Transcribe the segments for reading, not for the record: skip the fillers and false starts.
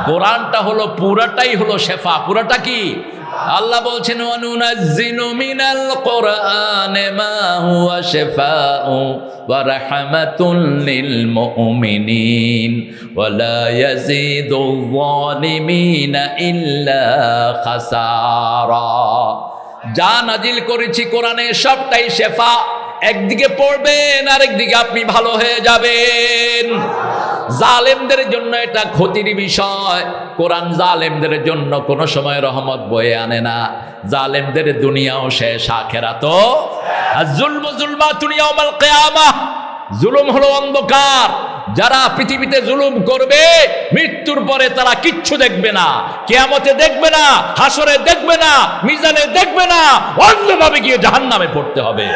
কোরআনটা হলো পুরাটাই হলো শেফা। পুরাটা কি? আল্লাহ বলছেন ওয়ানুনাজ্জিলু মিনাল কোরআনি মা হুয়া শিফাউ ওয়া রাহমাতুল লিল মুমিনিন ওয়া লা ইয়াজিদুয যালিমিনা ইল্লা খাসারা। যা নাজিল করেছি কোরআনে সবটাই শেফা। একদিকে পড়বেন আর একদিকে আপনি ভালো হয়ে যাবেন। জালেমদের জন্য এটা ক্ষতির বিষয়। কোরআন জালেমদের জন্য কোনো সময় রহমত বয়ে আনে না। জালেমদের দুনিয়াও শেষ, আখিরাতও। আর জুলমাতুন ইয়াউমাল কিয়ামাহ, জুলুম হলো অন্ধকার। যারা পৃথিবীতে জুলুম করবে মৃত্যুর পরে তারা কিচ্ছু দেখবে না, কিয়ামতে দেখবে না, হাসরে দেখবে না, মিজানে দেখবে না, অন্যভাবে গিয়ে জাহান্নামে পড়তে হবে।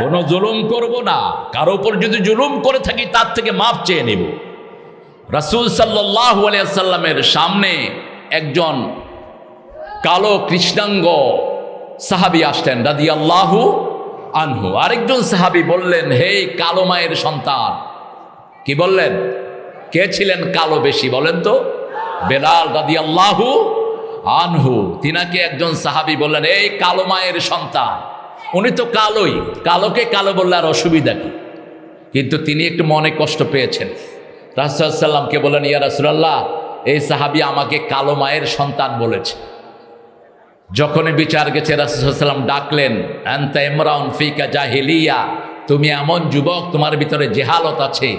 কোনো জুলুম করব না। কারো উপর যদি জুলুম করে থাকি তার থেকে মাফ চেয়ে নেব। রাসূল সাল্লাল্লাহু আলাইহি ওয়াসাল্লামের সামনে একজন কালো কৃষ্ণাঙ্গ সাহাবী আসলেন রাদিয়াল্লাহু আনহু। আরেকজন সাহাবী বললেন, হে কালো মায়ের সন্তান। কি বললেন? কে ছিলেন কালো বেশি বলেন তো? বেলাল রাদিয়াল্লাহু আনহু। তিনাকে একজন সাহাবী বললেন, এই কালো মায়ের সন্তান। উনি তো কালোই, কালোকে কালো বললে আর অসুবিধা কি? কিন্তু তিনি একটু মনে কষ্ট পেয়েছেন। রাসূলুল্লাহ সাল্লাল্লাহু আলাইহি ওয়াসাল্লামকে বললেন, ইয়া রাসূলুল্লাহ, এই সাহাবী আমাকে কালো মায়ের সন্তান বলেছে। যখনই বিচার গেছে রাসূলুল্লাহ সাল্লাল্লাহু আলাইহি ওয়াসাল্লাম ডাকলেন, আনতা ইমরাউন ফিকা জাহিলিয়া, তুমি এমন যুবক, তোমার ভিতরে জেহালত আছে,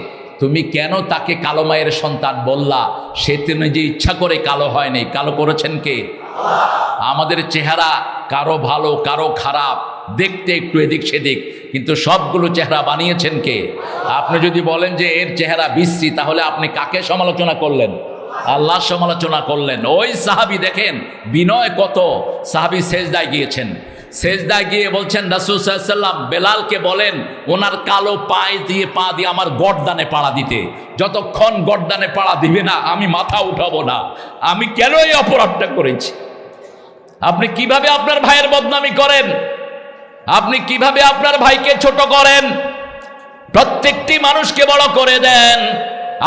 তুমি কেন তাকে কালো মায়ের সন্তান বললা? সে তিনি যে ইচ্ছা করে কালো হয়নি, কালো করেছেন কে? আমাদের চেহারা কারো ভালো কারো খারাপ, দেখতে একটু এদিক সেদিক, কিন্তু সবগুলো চেহারা বানিয়েছেন কে? আপনি যদি বলেন যে এর চেহারা বিশ্রী, তাহলে আপনি কাকে সমালোচনা করলেন? আল্লাহর সমালোচনা করলেন। ওই সাহাবী দেখেন বিনয় কত। সাহাবী সেজদায় গিয়েছেন, সেজদায় গিয়ে বলছেন রাসূল সাল্লাল্লাহু আলাইহি ওয়াসাল্লাম বেলালকে বলেন ওনার কালো পা দিয়ে আমার গর্দানে পাড়া দিতে। যতক্ষণ গর্দানে পাড়া দিবে না আমি মাথা উঠাবো না। আমি কেন এই অপরাধটা করেছি? আপনি কিভাবে আপনার ভাইয়ের বদনামি করেন? আপনি কিভাবে আপনার ভাইকে ছোট করেন? প্রত্যেকটি মানুষকে বড় করে দেন।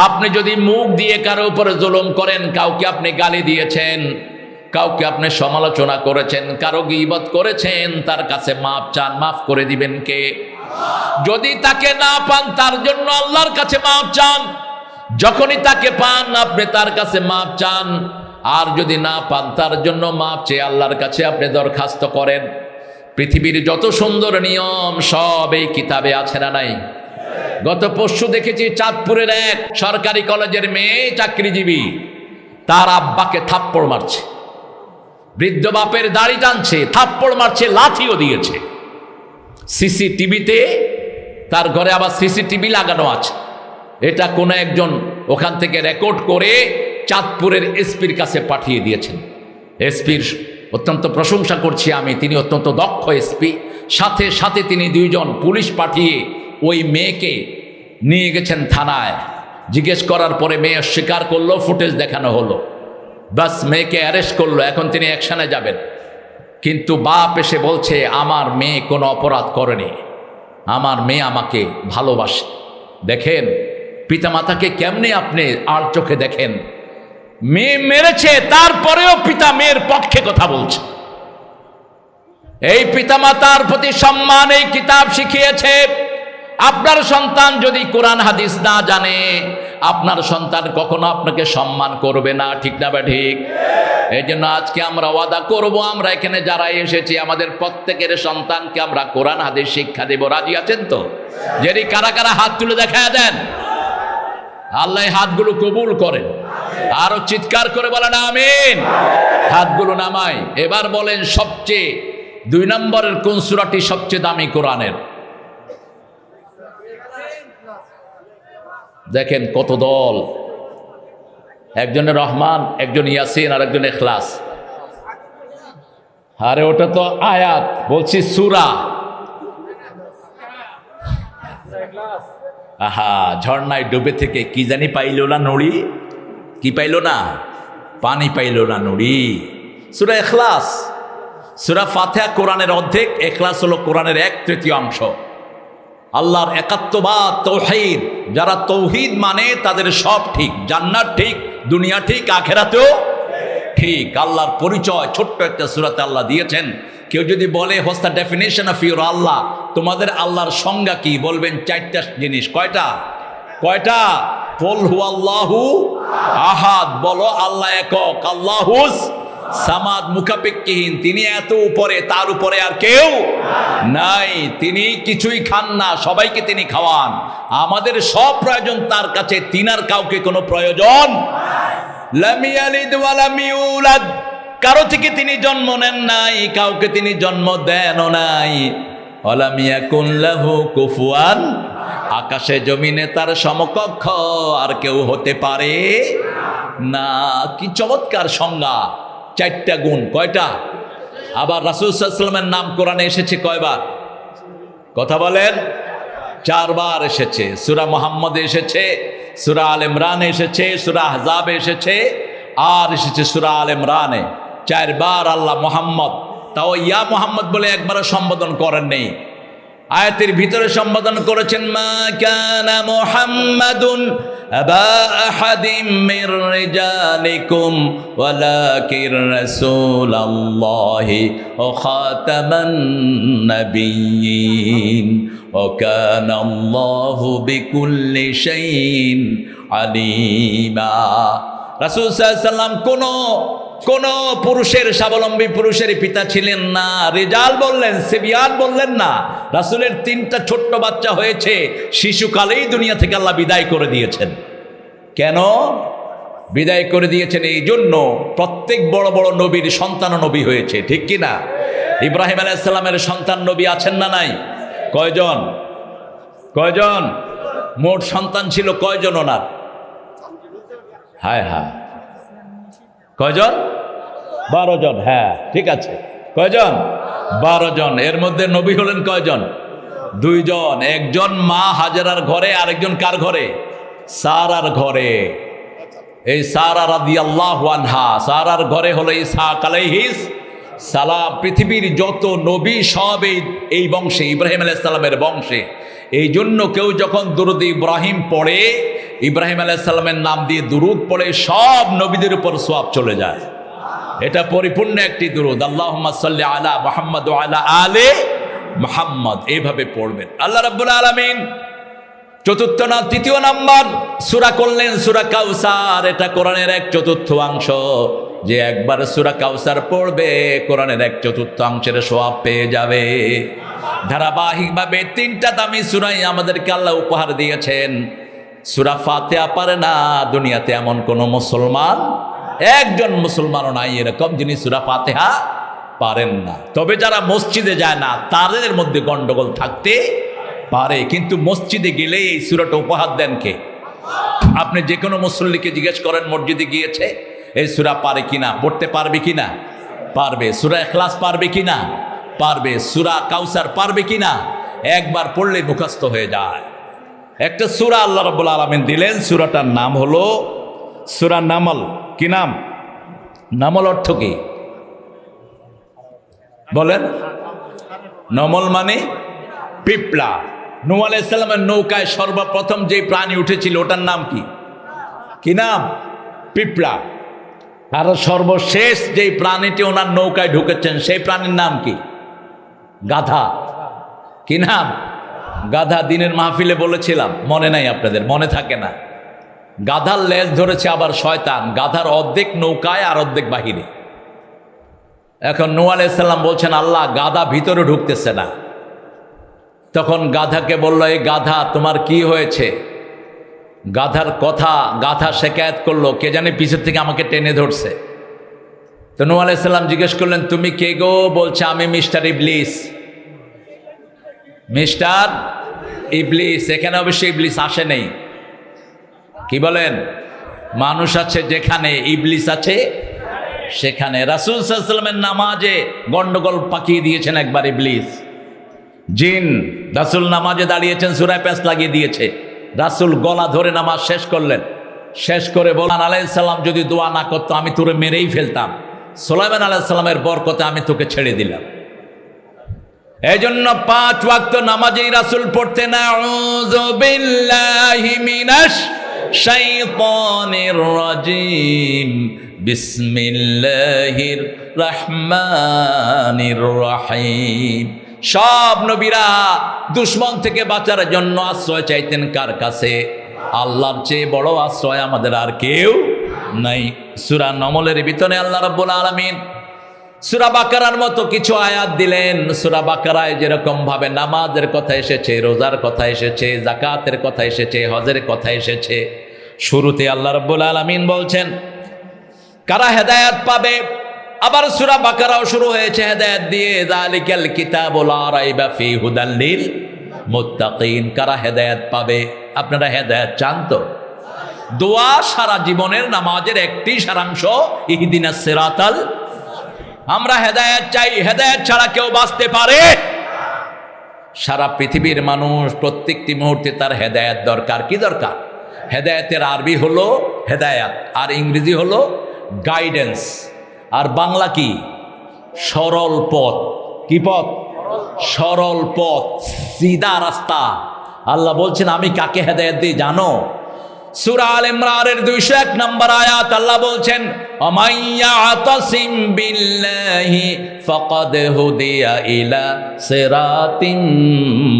আপনি যদি মুখ দিয়ে কারো উপরে জুলুম করেন, কাউকে আপনি গালি দিয়েছেন, কাউকে আপনি সমালোচনা করেছেন, কারো গীবত করেছেন, তার কাছে মাপ চান, মাফ করে দিবেন কে? যদি তাকে না পান তার জন্য আল্লাহর কাছে মাপ চান। যখনই তাকে পান আপনি তার কাছে মাপ চান। আর যদি না পান তার জন্য মাপ চেয়ে আল্লাহর কাছে আপনি দরখাস্ত করেন। পৃথিবীর যত সুন্দর নিয়ম সব এই কিতাবে আছে না নাই? গত পরশু দেখেছি চাঁদপুরের এক সরকারি কলেজের মেয়ে, চাকরিজীবী, তার আব্বাকে থাপ্পড় মারছে। বৃদ্ধ বাপের দাড়ি টানছে, থাপ্পড় মারছে, লাথিও দিয়েছে। সিসিটিভিতে, তার ঘরে আবার সিসিটিভি লাগানো আছে। এটা কোনো একজন ওখান থেকে রেকর্ড করে চাঁদপুরের এসপির কাছে পাঠিয়ে দিয়েছেন। এসপির অত্যন্ত প্রশংসা করছি আমি, তিনি অত্যন্ত দক্ষ এসপি। সাথে সাথে তিনি দুইজন পুলিশ পাঠিয়ে ওই মেয়েকে নিয়ে গেছেন থানায়। জিজ্ঞেস করার পরে মেয়ে স্বীকার করলো, ফুটেজ দেখানো হলো, বাস মেয়েকে অ্যারেস্ট করলো। এখন তিনি অ্যাকশনে যাবেন। কিন্তু বাপ এসে বলছে আমার মেয়ে কোনো অপরাধ করেনি, আমার মেয়ে আমাকে ভালোবাসে। দেখেন পিতামাতাকে কেমনে আপনি আর চোখে দেখেন। মেয়ে মেরেছে, তারপরেও পিতা মেয়ের পক্ষে কথা বলছে। এই পিতামাতার প্রতি সম্মান এই কিতাব শিখিয়েছে। আপনার সন্তান যদি কোরআন হাদিস না জানে, আপনার সন্তান কখনো আপনাকে সম্মান করবে না, ঠিক না? ঠিক। এই জন্য আজকে আমরা ওয়াদা করব, আমরা এখানে যারা এসেছি আমাদের প্রত্যেকের সন্তানকে আমরা কোরআন হাদিস শিক্ষা দেব। রাজি আছেন তো? যদি কারা কারা হাত তুলে দেখা দেন, আল্লাহ হাতগুলো কবুল করেন। আরো চিৎকার করে বলেন আমিন। হাতগুলো নামাই। এবার বলেন সবচেয়ে 2 নম্বরের কোন সূরাটি সবচেয়ে দামি কোরআনের? দেখেন কত দল, একজনের রহমান, একজন ইয়াসিন, আর একজন ইখলাস। আরে ওটা তো আয়াত, বলছি সূরা। আহা, ঝর্ণায় ডুবে থেকে কি জানি পাইল না নড়ি। কি পাইল না? পানি পাইল না নড়ি। সূরা ইখলাস। সূরা ফাতিহা কোরআনের অর্ধেক, ইখলাস হলো কোরআনের 1/3 আল্লাহর একাত্মবাদ, তৌহিদ। যারা তৌহিদ মানে তাদের সব ঠিক, জান্নাত ঠিক, দুনিয়া ঠিক, আখেরাতেও ঠিক। আল্লাহর পরিচয় ছোট্ট একটা সূরাতে আল্লাহ দিয়েছেন। কেউ যদি বলে what's the definition of your Allah, তোমাদের আল্লাহর সংজ্ঞা কি, বলবেন চারটা জিনিস। কয়টা? কুল হুয়াল্লাহু আহাদ, বলো আল্লাহ একক, আল্লাহুস সামাদ, মুখাপেক্ষীহীন, তিনি এত উপরে, তার উপরে আর কেউ নাই। তিনি কিছুই খান না, সবাইকে তিনি খাওয়ান। আমাদের সব প্রয়োজন তার কাছে, তিনার কাউকে কোনো প্রয়োজন। লাম ইয়ালিদ ওয়া লাম ইউলাদ, কারো থেকে তিনি জন্ম নেন নাই, কাউকে তিনি জন্ম দেনও নাই। ওয়া লাম ইয়াকুন লাহু কুফুয়ান, আকাশে জমিনে তার সমকক্ষ আর কেউ হতে পারে না। কি চমৎকার সংজ্ঞা, চারটা গুণ। কয়টা? আবার রাসূল সাল্লাল্লাহু আলাইহি ওয়াসাল্লামের নাম কোরআনে এসেছে কয়বার? কথা বলেন। 4 বার এসেছে। সূরা মুহাম্মদে এসেছে, সূরা আল ইমরানে এসেছে, সূরা আহজাবে এসেছে, আর এসেছে সূরা আল ইমরানে। 4 বার আল্লাহ মুহাম্মদ, তাও ইয়া মুহাম্মদ বলে একবারও সম্বোধন করেন নেই। আয়াতের ভিতরে সম্বোধন করেছেন মা কানা মুহাম্মাদুন আবা আহাদিম মির রিজালিকুম ওয়ালাকির রাসূলুল্লাহি ওয়া খাতামান নাবিয়্যিন ওয়া কানা আল্লাহু বিকুল্লি শাইইন আলিমা। রাসূল সাল্লাল্লাহু আলাইহি ওয়াসাল্লাম কোন পুরুষের, স্বাবলম্বী পুরুষের পিতা ছিলেন না। রিজাল বললেন, সিবিয়ান বললেন না। রাসূলের 3টা ছোট্ট বাচ্চা হয়েছে, শিশুকালেই দুনিয়া থেকে আল্লাহ বিদায় করে দিয়েছেন। কেন বিদায় করে দিয়েছেন? এই জন্য প্রত্যেক বড় বড় নবীর সন্তান নবী হয়েছে, ঠিক কি না? ইব্রাহিম আলাইহিস সালামের সন্তান নবী আছেন না নাই? কয়জন? মোট সন্তান ছিল কয়জন ওনার? হায় হায়, কয়জন? 12 জন। হ্যাঁ ঠিক আছে, কয়জন? 12 জন। এর মধ্যে নবী হলেন কয়জন? 2 জন। একজন মা হাজেরার ঘরে, আরেকজন কার ঘরে? সারার ঘরে। এই সারা রাদিয়াল্লাহু আনহা, সারার ঘরে হলো ইসহাক আলাইহিস সালাম। পৃথিবীর যত নবী সব এই বংশে, ইব্রাহিম আলাইহিস সালামের বংশে। এই জন্য কেউ যখন দুরূদ ইব্রাহিম পড়ে, ইব্রাহিম আলাইহিস সালামের নাম দিয়ে দুরূদ পড়ে, সব নবীদের উপর সওয়াব চলে যায়। এটা পরিপূর্ণ একটি দুরূদ, আল্লাহুম্মা সাল্লি আলা মুহাম্মদ ওয়া আলা আলি মুহাম্মদ, এইভাবে পড়বেন। আল্লাহ রাব্বুল আলামিন তৃতীয় নাম্বার সূরা করলেন সূরা কাউসার। এটা কোরআনের 1/4 যে একবার সূরা কাউসার পড়বে, কোরআনের 1/4 সওয়াব পেয়ে যাবে। ধারাবাহিকভাবে 3টা দামি সূরাই আমাদেরকে আল্লাহ উপহার দিয়েছেন। সূরা ফাতিহা পারে না দুনিয়াতে এমন কোন মুসলমান, একজন মুসলমানও নাই এরকম যিনি সূরা ফাতিহা পারেন না। তবে যারা মসজিদে যায় না তাদের মধ্যে গন্ডগোল থাকতে পারে, কিন্তু মসজিদে গেলে এই সূরাটা উপহার দেন কে? আপনি যে কোনো মুসল্লিকে জিজ্ঞেস করেন মসজিদে গিয়েছে, এই সূরা পারে কিনা, পড়তে পারবে কিনা? পারবে। সূরা ইখলাস পারবে কিনা? পারবে। সূরা কাউসার পারবে কিনা? একবার পড়লে মুখস্থ হয়ে যায়। একটা সূরা আল্লাহ রাব্বুল আলামিন দিলেন, সূরাটার নাম হলো সূরা নামল। কি নাম? নামল অর্থ কি বলেন? নমল মানে পিঁপড়া। নূহ আলাইহিস সালামের নৌকায় সর্বপ্রথম যে প্রাণী উঠেছিল ওটার নাম কি? কি নাম? পিঁপড়া। আর সর্বশেষ যেই প্রাণীটি ওনার নৌকায় ঢুকেছেন সেই প্রাণীর নাম কি? গাধা। কি নাম? গাধা। দিনের মাহফিলে বলেছিলাম, মনে নাই আপনাদের? মনে থাকে না? গাধার লেজ ধরেছে আবার শয়তান। গাধার অর্ধেক নৌকায় আর অর্ধেক বাহিরে। এখন নূহ আলাইহিস সালাম বলছেন, আল্লাহ গাধা ভিতরে ঢুকতেছে না। তখন গাধাকে বলল, এই গাধা তোমার কি হয়েছে? গাধার কথা, গাধা শিকায়ত করলো, কে জানে পিছের থেকে আমাকে টেনে ধরছে। তো নূহ আলাইহিস সালাম জিজ্ঞেস করলেন, তুমি কে গো? বলছে, আমি মিস্টার ইবলিস। মিস্টার ইবলিস। এখানে অবশ্যই ইবলিস আসে নেই। কি বলেন? মানুষ আছে যেখানে, ইবলিস আছে সেখানে। রাসূল সাল্লাল্লাহু আলাইহি ওয়াসাল্লামের নামাজে গন্ডগোল পাকিয়ে দিয়েছেন একবার ইবলিস। জিন রাসূল নামাজে দাঁড়িয়েছেন, সূরায় প্যাঁচ লাগিয়ে দিয়েছে। রাসূল গলা ধরে নামাজ শেষ করলেন। শেষ করে বললেন, আলাইহিস সালাম যদি দোয়া না করতো আমি তোরে মেরেই ফেলতাম। সুলাইমান আলাইহিস সালামের বরকতে আমি তোকে ছেড়ে দিলাম। এই জন্য 5 ওয়াক্ত নামাজেই রাসূল পড়তেন, আউযু বিল্লাহি মিনাশ শাইতানির রাজিম বিসমিল্লাহির রহমানির রহিম। সব নবীরা দুশমন থেকে বাঁচার জন্য আশ্রয় চাইতেন কার কাছে? আল্লাহর চেয়ে বড় আশ্রয় আমাদের আর কেউ নাই। সূরা নমলের ভিতরে আল্লাহ রাব্বুল আলামিন সূরা বাকারার মতো কিছু আয়াত দিলেন। সূরা বাকারায় যেরকম ভাবে নামাজের কথা এসেছে, রোজার কথা এসেছে, যাকাতের কথা এসেছে, হজের কথা এসেছে, শুরুতে আল্লাহ রাব্বুল আলামিন বলছেন কারা হেদায়েত পাবে। আবার সূরা বাকারাও শুরু হয়েছে হেদায়েত দিয়ে, যালিকাল কিতাবু লা রাইবা ফীহি হুদাল লিল মুত্তাকিন। কারা হেদায়েত পাবে? আপনারা হেদায়েত চান তো? দোয়া সারা জীবনের নামাজের একটি সারাংশ, ইহদিনাস সিরাতাল। আমরা হেদায়েত চাই, হেদায়েত ছাড়া কেউ বাঁচতে পারে? সারা পৃথিবীর মানুষ প্রত্যেকটি মুহূর্তে তার হেদায়েত দরকার। কি দরকার? হেদায়েতের আরবি হলো হেদায়েত, আর ইংরেজি হলো গাইডেন্স, আর বাংলা কি? সরল পথ। কি পথ? সরল পথ, সিধা রাস্তা। আল্লাহ বলছেন আমি কাকে হেদায়েত দিই জানো? সূরা আল ইমরানের 201 নম্বর আয়াত আল্লাহ বলছেন আমাইয়া আতাসিম বিল্লাহি ফাকাদ হুদিয়া ইলা সিরাতিম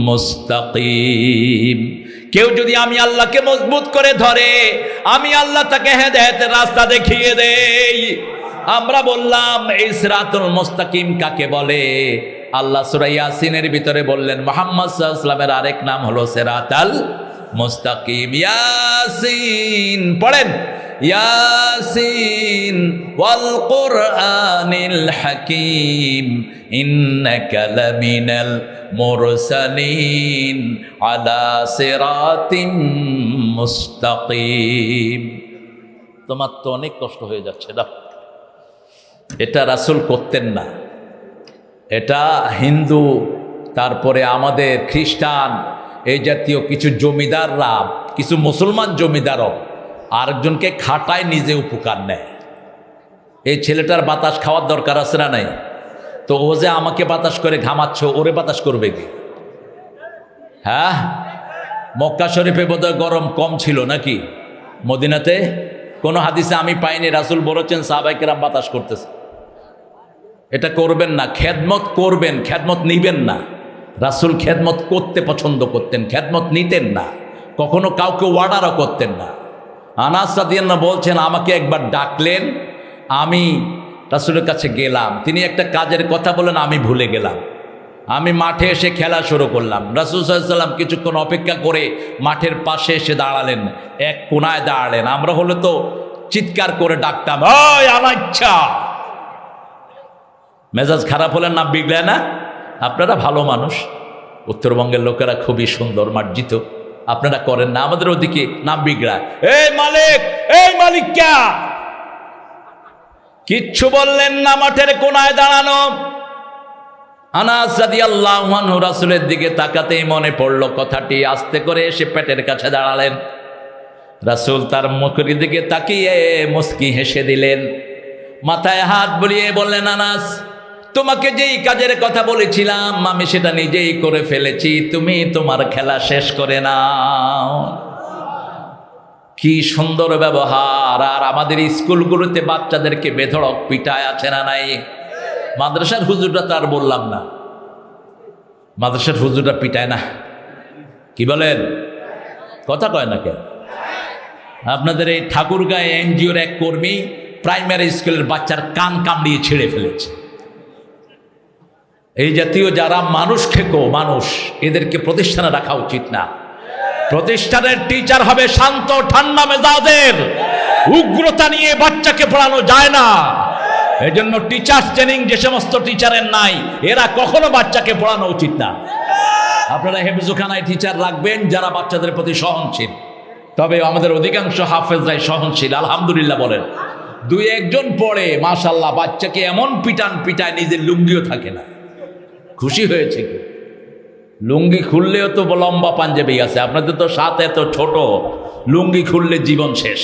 মুস্তাকিম। কেউ যদি আমি আল্লাহকে মজবুত করে ধরে, আমি আল্লাহ তাকে হেদায়েতের রাস্তা দেখিয়ে দেই। আমরা বললাম এই সিরাতুল মুস্তাকিম কাকে বলে? আল্লাহ সূরা ইয়াসিনের ভিতরে বললেন মুহাম্মদ সাল্লাল্লাহু আলাইহি ওয়াসাল্লামের আরেক নাম হলো সিরাতাল মুস্তাকিম। ইয়াসিন পড়েন, ইয়াসিন ওয়াল কুরআনিল হাকিম ইন্নাকা লামিনাল মুরসালিন আলা সিরাতিম মুস্তাকিম। তোমার তো অনেক কষ্ট হয়ে যাচ্ছে না। এটা রাসূল করতেন না, এটা হিন্দু, তারপরে আমাদের খ্রিস্টান, এই জাতীয় কিছু জমিদাররা, কিছু মুসলমান জমিদারও আরেকজনকে খাটায়, নিজে উপকার নেয়। এই ছেলেটার বাতাস খাওয়ার দরকার আছে না নাই? তো ও যে আমাকে বাতাস করে ঘামাচ্ছ, ওরে বাতাস করবে কি? হ্যাঁ, মক্কা শরীফে বোধহয় গরম কম ছিল নাকি? মদিনাতে কোনো হাদিসে আমি পাইনি রাসূল বলেছেন সাহাবায়ে কেরাম বাতাস করতেছে। এটা করবেন না। খেদমত করবেন, খেদমত নিবেন না। রাসূল খেদমত করতে পছন্দ করতেন, খেদমত নিতেন না, কখনো কাউকে অর্ডারও করতেন না। আনাস রাদিয়াল্লাহু বলছেন আমাকে একবার ডাকলেন, আমি রাসূলের কাছে গেলাম, তিনি একটা কাজের কথা বলেন, আমি ভুলে গেলাম। আমি মাঠে এসে খেলা শুরু করলাম। রাসূল সাল্লাল্লাহু আলাইহি ওয়াসাল্লাম কিছুক্ষণ অপেক্ষা করে মাঠের পাশে এসে দাঁড়ালেন, এক কোনায় দাঁড়ালেন। আমরা হলে তো চিৎকার করে ডাকতাম, ওই আলাইচ্ছা। মেজাজ খারাপ হলে না বিগড়ে না? আপনারা ভালো মানুষ, উত্তরবঙ্গের লোকেরা খুবই সুন্দর মার্জিত, আপনারা করেন না। আমাদের ওদিকে নাম বিগড়ায়, এই মালিক, এই মালিক ক্যা, কিচ্ছু বললেন না, মাঠের কোনায় দাঁড়ানো। আনাস রাদিয়াল্লাহু আনহু রাসূলের দিকে তাকাতেই মনে পড়ল কথাটি, আস্তে করে এসে পেটের কাছে দাঁড়ালেন। রাসূল তার মুখের দিকে তাকিয়ে মুস্কি হেসে দিলেন, মাথায় হাত বুলিয়ে বললেন, আনাস তোমাকে যেই কাজের কথা বলেছিলাম আমি সেটা নিজেই করে ফেলেছি, তুমি তোমার খেলা শেষ করে নাও। কি সুন্দর ব্যবহার! আর আমাদের স্কুলগুলোতে বাচ্চাদেরকে বেধড়ক পিটায় আছে না নাই? মাদ্রাসার হুজুরটা তো আর বললাম না, মাদ্রাসার হুজুরটা পিটায় না, কি বলেন? কথা কয় না কেন? আপনাদের এই ঠাকুরগাঁয়ে এনজিওর এক কর্মী প্রাইমারি স্কুলের বাচ্চার কান কামড়িয়ে ছেড়ে ফেলেছে। এই জাতীয় যারা মানুষ খেকো মানুষ, এদেরকে প্রতিষ্ঠানে রাখা উচিত না। প্রতিষ্ঠানের টিচার হবে শান্ত ঠান্ডা মেজাজের, উগ্রতা নিয়ে বাচ্চাকে পড়ানো যায় না। এই জন্য টিচার ট্রেনিং যে সমস্ত টিচারের নাই, এরা কখনো বাচ্চাকে পড়ানো উচিত না। আপনারা হেফজুখানায় টিচার রাখবেন যারা বাচ্চাদের প্রতি সহনশীল। তবে আমাদের অধিকাংশ হাফেজরাই সহনশীল, আলহামদুলিল্লাহ বলেন। দুই একজন পড়ে মাশাল্লাহ, বাচ্চাকে এমন পিটান পিটায় নিজের লুঙ্গিও থাকে না। খুশি হয়েছে কি? লুঙ্গি খুললেও তো লম্বা পাঞ্জাবি আছে, আপনাদের তো সাথে এত ছোট, লুঙ্গি খুললে জীবন শেষ।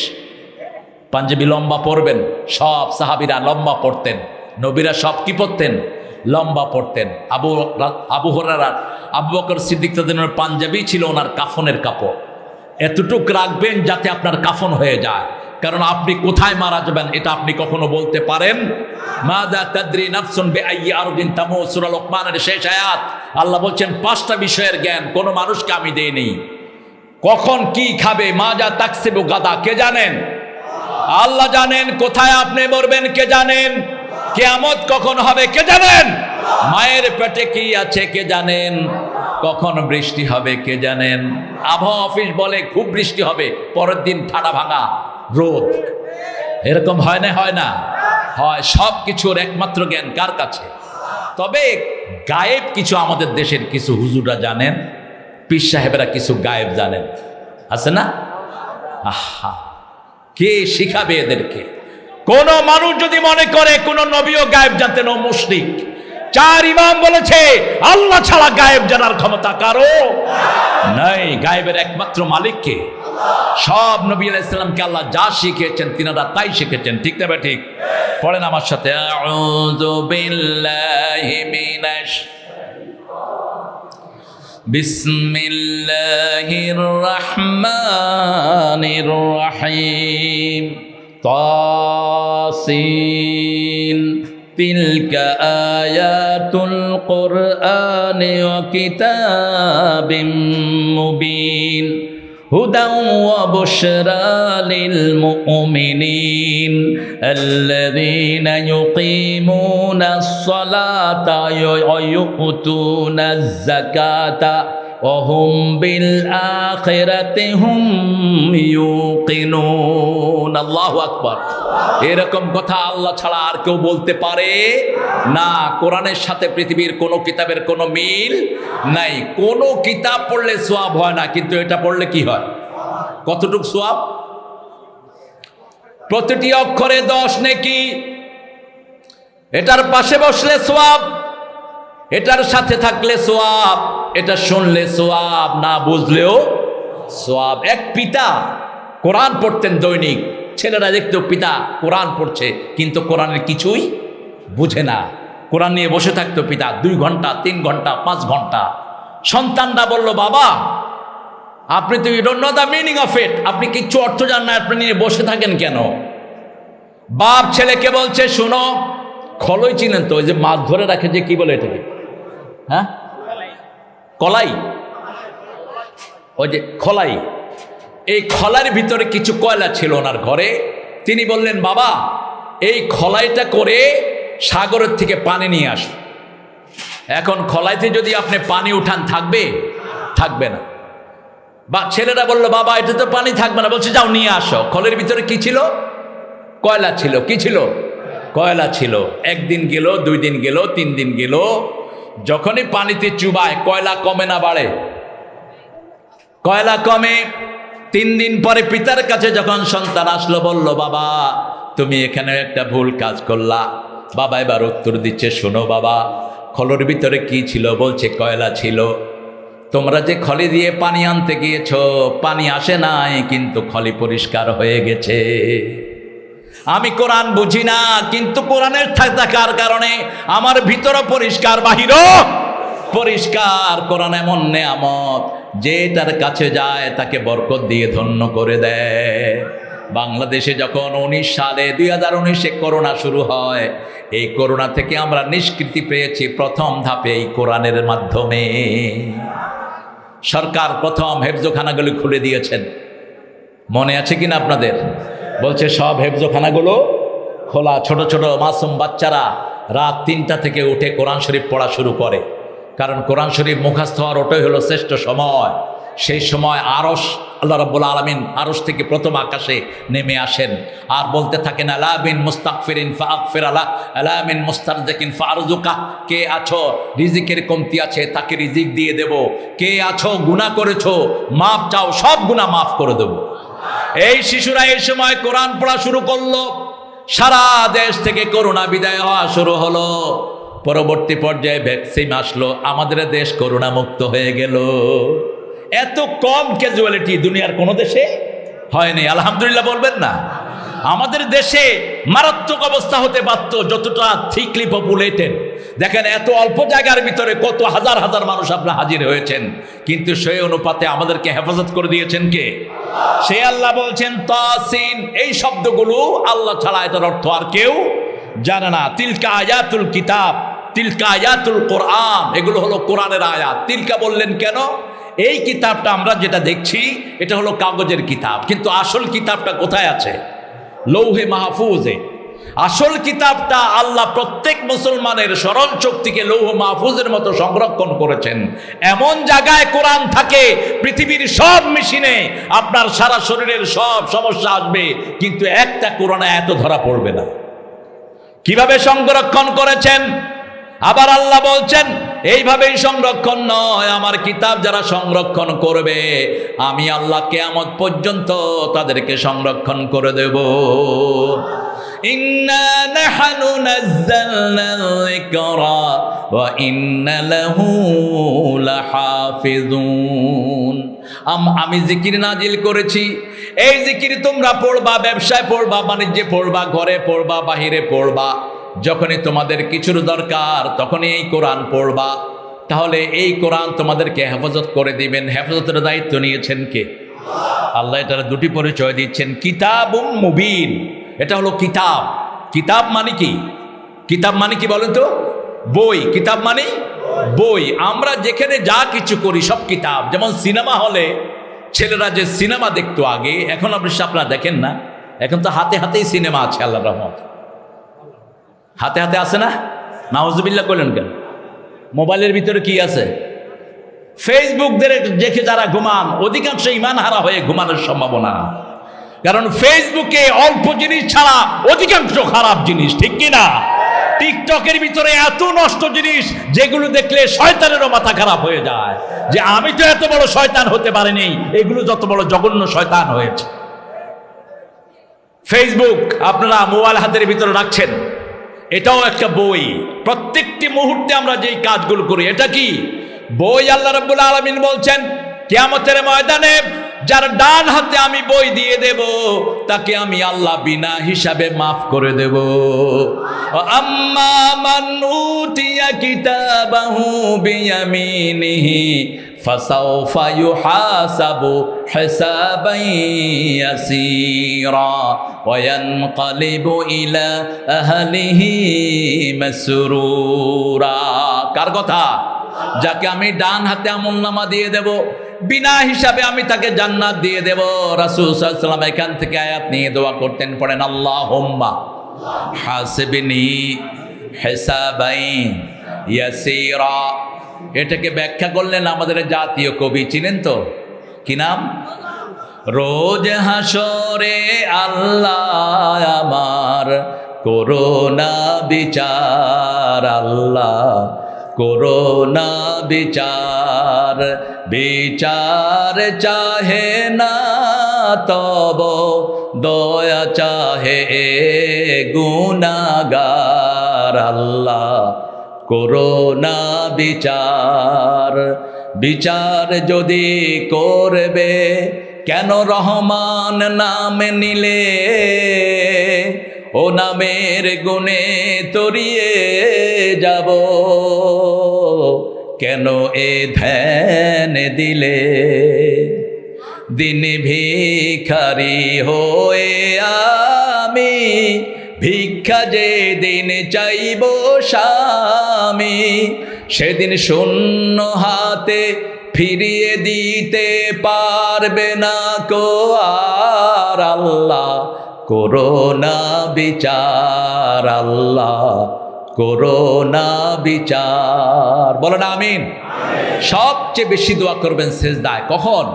পাঞ্জাবি লম্বা পরবেন, সব সাহাবীরা লম্বা পড়তেন, নবীরা সব কি পড়তেন? লম্বা পড়তেন। আবু হুরায়রা, আবু বকর সিদ্দিক তাদের পাঞ্জাবি ছিল ওনার কাফনের কাপড়। এতটুক রাখবেন যাতে আপনার কাফন হয়ে যায়, কারণ আপনি কোথায় মারা যাবেন এটা আপনি কখনো বলতে পারেন। মাযা তাদরি নাফসুন বিআইয়ি আরদিন তামুত, সূরা লোকমানের শেষ আয়াত। আল্লাহ বলছেন 5টা বিষয়ের জ্ঞান কোনো মানুষকে আমি দেইনি। কখন কি খাবে, মাযা তাকসিবু গাদা, কে জানেন? আল্লাহ জানেন। কোথায় আপনি মরবেন কে জানেন? কিয়ামত কখন হবে কে জানেন? মায়ের পেটে কি আছে কে জানেন? কখন বৃষ্টি হবে কে জানেন? আবহাওয়া অফিস বলে খুব বৃষ্টি হবে, পরের দিন ঠাডা ভাঙা রোদ। এরকম হয় না? হয় না? হয়। সব কিছুর একমাত্র জ্ঞান কার কাছে? তবে গায়েব কিছু আমাদের দেশের কিছু হুজুররা জানেন, পীর সাহেবেরা কিছু গায়েব জানেন, আছে না? আহা, কে শিখাবে এদেরকে? কোন মানুষ যদি মনে করে কোন নবীও গায়েব জানতেন, ও মুশরিক। 4 ইমাম বলেছে আল্লাহ ছাড়া গায়েব জানার ক্ষমতা কারো নাই। গায়েবের একমাত্র মালিককে। সব নবী আলাইহিস সালামকে আল্লাহ যা শিখিয়েছেন তিনারা তাই শিখেছেন, ঠিক না? ঠিক। পড়েন আমার সাথে, আউযু বিল্লাহি মিনাশ বিসমিল্লাহির রহমানির রহিম। তাসিন তিলকা আয়াতুল কুরআনি ওয়া কিতাবিম মুবিন হুদাও ওয়া বুশরা লিল মুমিনিন আল্লাযীনা ইউকিমুনাস সালাতা ওয়া ইউতুনাজ যাকাতা ওয়া হুম বিল আখিরাতি হুম ইউকিনুন। আল্লাহু আকবার। এরকম কথা আল্লাহ ছাড়া আর কেউ বলতে পারে না। কোরআনের সাথে পৃথিবীর কোন কিতাবের কোনো মিল নাই। কোন কিতাব পড়লে সওয়াব হয় না, কিন্তু এটা পড়লে কি হয়? কতটুক সওয়াব? প্রতিটি অক্ষরে 10 নেকি। এটার পাশে বসলে সওয়াব, এটার সাথে থাকলে সওয়াব, এটা শুনলে সওয়াব, না বুঝলেও সওয়াব। এক পিতা কোরআন পড়তেন দৈনিক, ছেলেরা দেখতো পিতা কোরআন পড়ছে কিন্তু কোরআনের কিছুই বুঝে না। কোরআন নিয়ে বসে থাকতো পিতা 2 ঘন্টা 3 ঘন্টা 5 ঘন্টা। সন্তানরা বলল, বাবা আপনি তো you don't know the meaning of it, আপনি কিচ্ছু অর্থ জানেন না, আপনি নিয়ে বসে থাকেন কেন? বাপ ছেলেকে বলছে, শোনো, খলই চিনেন তো, ওই যে মাছ ধরে রাখে যে কি বলে এটাকে, হ্যাঁ কলাই, ওই যে খলাই, এই খলার ভিতরে কিছু কয়লা ছিল ওনার ঘরে। তিনি বললেন, বাবা এই খলাইটা করে সাগরের থেকে পানি নিয়ে আসো। এখন খলাইতে যদি আপনি পানি উঠান থাকবে? থাকবে না। বা ছেলেরা বলল, বাবা এটা তো পানি থাকবে না। বলছে, যাও নিয়ে আসো। খলের ভিতরে কি ছিল? কয়লা ছিল। কি ছিল? কয়লা ছিল। 1 দিন গেল, 2 দিন গেল, 3 দিন গেল। যখনই পানিতে চুবায় কয়লা কমে না বাড়ে? কয়লা কমে। 3 দিন পরে পিতার কাছে যখন সন্তান আসলো, বলল, বাবা তুমি এখানে একটা ভুল কাজ করলা। বাবা এবার উত্তর দিচ্ছে, শোনো বাবা, খলের ভিতরে কি ছিল? বলছে কয়লা ছিল। তোমরা যে খলি দিয়ে পানি আনতে গিয়েছ, পানি আসে নাই, কিন্তু খলি পরিষ্কার হয়ে গেছে। আমি কোরআন বুঝি না, কিন্তু কোরআনের থাকার কারণে আমার ভিতরও পরিষ্কার, বাহিরও পরিষ্কার। কোরআন এমন নেয়ামত, যে তার কাছে যায় তাকে বরকত দিয়ে ধন্য করে দেয়। বাংলাদেশে যখন 19 সালে 2019-এ করোনা শুরু হয়, এই করোনা থেকে আমরা নিষ্কৃতি পেয়েছি প্রথম ধাপে এই কোরআনের মাধ্যমে। সরকার প্রথম হেফজোখানাগুলি খুলে দিয়েছেন, মনে আছে কিনা আপনাদের? বলছে সব হেফজোখানাগুলো খোলা। ছোট ছোট মাসুম বাচ্চারা রাত 3টা থেকে উঠে কোরআন শরীফ পড়া শুরু করে, কারণ কোরআন শরীফ মুখস্থ হওয়ার ওটাই হলো শ্রেষ্ঠ সময়। সেই সময় আরশ, আল্লাহ রাব্বুল আলামিন আরশ থেকে প্রথম আকাশে নেমে আসেন আর বলতে থাকেন, আলা বিন মুস্তাগফিরিন ফাগফির আলা, আলা মিন মুস্তারজিকিন ফারজুকা। কে আছো রিজিকের কমতি আছে, তাকে রিজিক দিয়ে দেব। কে আছো গুনাহ করেছো, মাফ চাও, সব গুনাহ মাফ করে দেব। এই শিশুরা এই সময় কোরআন পড়া শুরু করলো। সারা দেশ থেকে করোনা বিদায় হওয়া শুরু হলো। পরবর্তী পর্যায়ে ভ্যাকসিন আসলো, আমাদের দেশ করোনা মুক্ত হয়ে গেল। এত কম ক্যাজুয়ালিটি দুনিয়ার কোনো দেশে হয়নি। আলহামদুলিল্লাহ বলবেন না? আমাদের দেশে মারাত্মক অবস্থা হতে পারত, যতটা থিকলি পপুলেটেড, দেখেন এত অল্প জায়গার ভিতরে কত হাজার হাজার মানুষ আপনার হাজির হয়েছেন, কিন্তু সেই অনুপাতে আমাদেরকে হেফাজত করে দিয়েছেন কে? সে আল্লাহ বলছেন তাসিন, এই শব্দগুলো আল্লাহ ছাড়া এটার অর্থ আর কেউ জানে না। তিলকা আয়াতুল কিতাব, তিলকা আয়াতুল কোরআন, এগুলো হলো কোরআনের আয়াত। তিলকা বললেন কেন? এই কিতাবটা আমরা যেটা দেখছি এটা হলো কাগজের কিতাব, কিন্তু আসল কিতাবটা কোথায় আছে? লৌহে মাহফুজে। আসল কিতাবটা আল্লাহ প্রত্যেক মুসলমানের স্মরণ শক্তিকে লৌহ মাহফুজের মতো সংরক্ষণ করেছেন। এমন জায়গায় কোরআন থাকে, পৃথিবীর সব মেশিনে আপনার সারা শরীরের সব সমস্যা আসবে, কিন্তু একটা কোরআন এত ধরা পড়বে না। কিভাবে সংরক্ষণ করেছেন? আবার আল্লাহ বলছেন এইভাবেই সংরক্ষণ নয়, আমার কিতাব যারা সংরক্ষণ করবে আমি আল্লাহ কিয়ামত পর্যন্ত তাদেরকে সংরক্ষণ করে দেব। ইন্না নাহনু নাযালনা যিকরা ওয়া ইন্না লাহু লাহাফিজুন। আমি জিকির নাজিল করেছি, এই জিকির তোমরা পড়বা, ব্যবসায় পড়বা, বাণিজ্যে পড়বা, ঘরে পড়বা, বাহিরে পড়বা, যখনই তোমাদের কিছুর দরকার তখনই এই কোরআন পড়বা। তাহলে এই কোরআন তোমাদেরকে হেফাজত করে দিবেন। হেফাজতের দায়িত্ব নিয়েছেন কে? আল্লাহ এটার দুটি পরিচয় দিচ্ছেন, কিতাবুম মুবিন। এটা হলো কিতাব। কিতাব মানে কি? কিতাব মানে কি বলেন তো? বই। কিতাব মানে বই। আমরা যেখানে যা কিছু করি সব কিতাব। যেমন সিনেমা হলে ছেলেরা যে সিনেমা দেখতো আগে, এখন অবশ্য আপনারা দেখেন না, এখন তো হাতে হাতেই সিনেমা আছে। আল্লাহ রহমত, হাতে হাতে আছে না? নাউজুবিল্লাহ করলেন কেন? মোবাইলের ভিতরে কি আছে? ফেসবুক দেখে যারা ঘুমান অধিকাংশ ইমান হারা হয়ে ঘুমানোর সম্ভাবনা। কারণ ফেসবুকে অল্প জিনিস ছাড়া অধিকাংশ খারাপ জিনিস, ঠিক কিনা? টিকটকের ভিতরে এত নষ্ট জিনিস যেগুলো দেখলে শয়তানেরও মাথা খারাপ হয়ে যায়, যে আমি তো এত বড় শয়তান হতে পারিনি, এগুলো যত বড় জঘন্য শয়তান হয়েছে। ফেসবুক আপনারা মোবাইল হাতের ভিতরে রাখছেন, এটাও একটা বই। প্রত্যেকটি মুহূর্তে আমরা যেই কাজগুলো করি এটা কি? বই। আল্লাহ রাব্বুল আলামিন বলছেন কিয়ামতের ময়দানে যার ডান হাতে আমি বই দিয়ে দেব তাকে আমি আল্লাহ বিনা হিসাবে মাফ করে দেব। আম্মা মান উতিয়া কিতাবাহু বিয়ামিনিহি ফাসাউফা ইউহাসাবু হিসাবান ইয়াসীরা ওয়া ইয়ানকালিবু ইলা আহলিহি মাসরুরা। কার কথা? যাকে আমি ডান হাতে আমলনামা দিয়ে দেব, বিনা হিসাবে আমি তাকে জান্নাত দিয়ে দেব। রাসূল সাল্লাল্লাহু আলাইহি ওয়াসাল্লাম এখান থেকে আয়াত নিয়ে দোয়া করতেন, পড়েন আল্লাহুম্মা হাসিবনি হিসাবান ইয়াসীরা। এটাকে ব্যাখ্যা করলেন আমাদের জাতীয় কবি, চিনেন তো? কি নাম? রোজ হাসরে আল্লাহ আমার করোনা বিচার, আল্লাহ করোনা বিচার, বিচার চাহে না তব দয়া চাহে গুনাহগার, আল্লাহ করোনা বিচার। বিচার যদি করবে কেন রহমান নাম নিলে, ও নামের গুণে তরিয়ে যাব, কেন এ ধ্যান দিলে। দিন ভিখারি হয়ে আমি ভিক্ষা যে দিন চাইব স্বামী, সেদিন শূন্য হাতে ফিরিয়ে দিতে পারবে না কো আর, আল্লাহ করোনা বিচার, আল্লাহ করোনা বিচার। বলেন আমিন। সবচেয়ে বেশি দোয়া করবেন সেজদায়। কখন?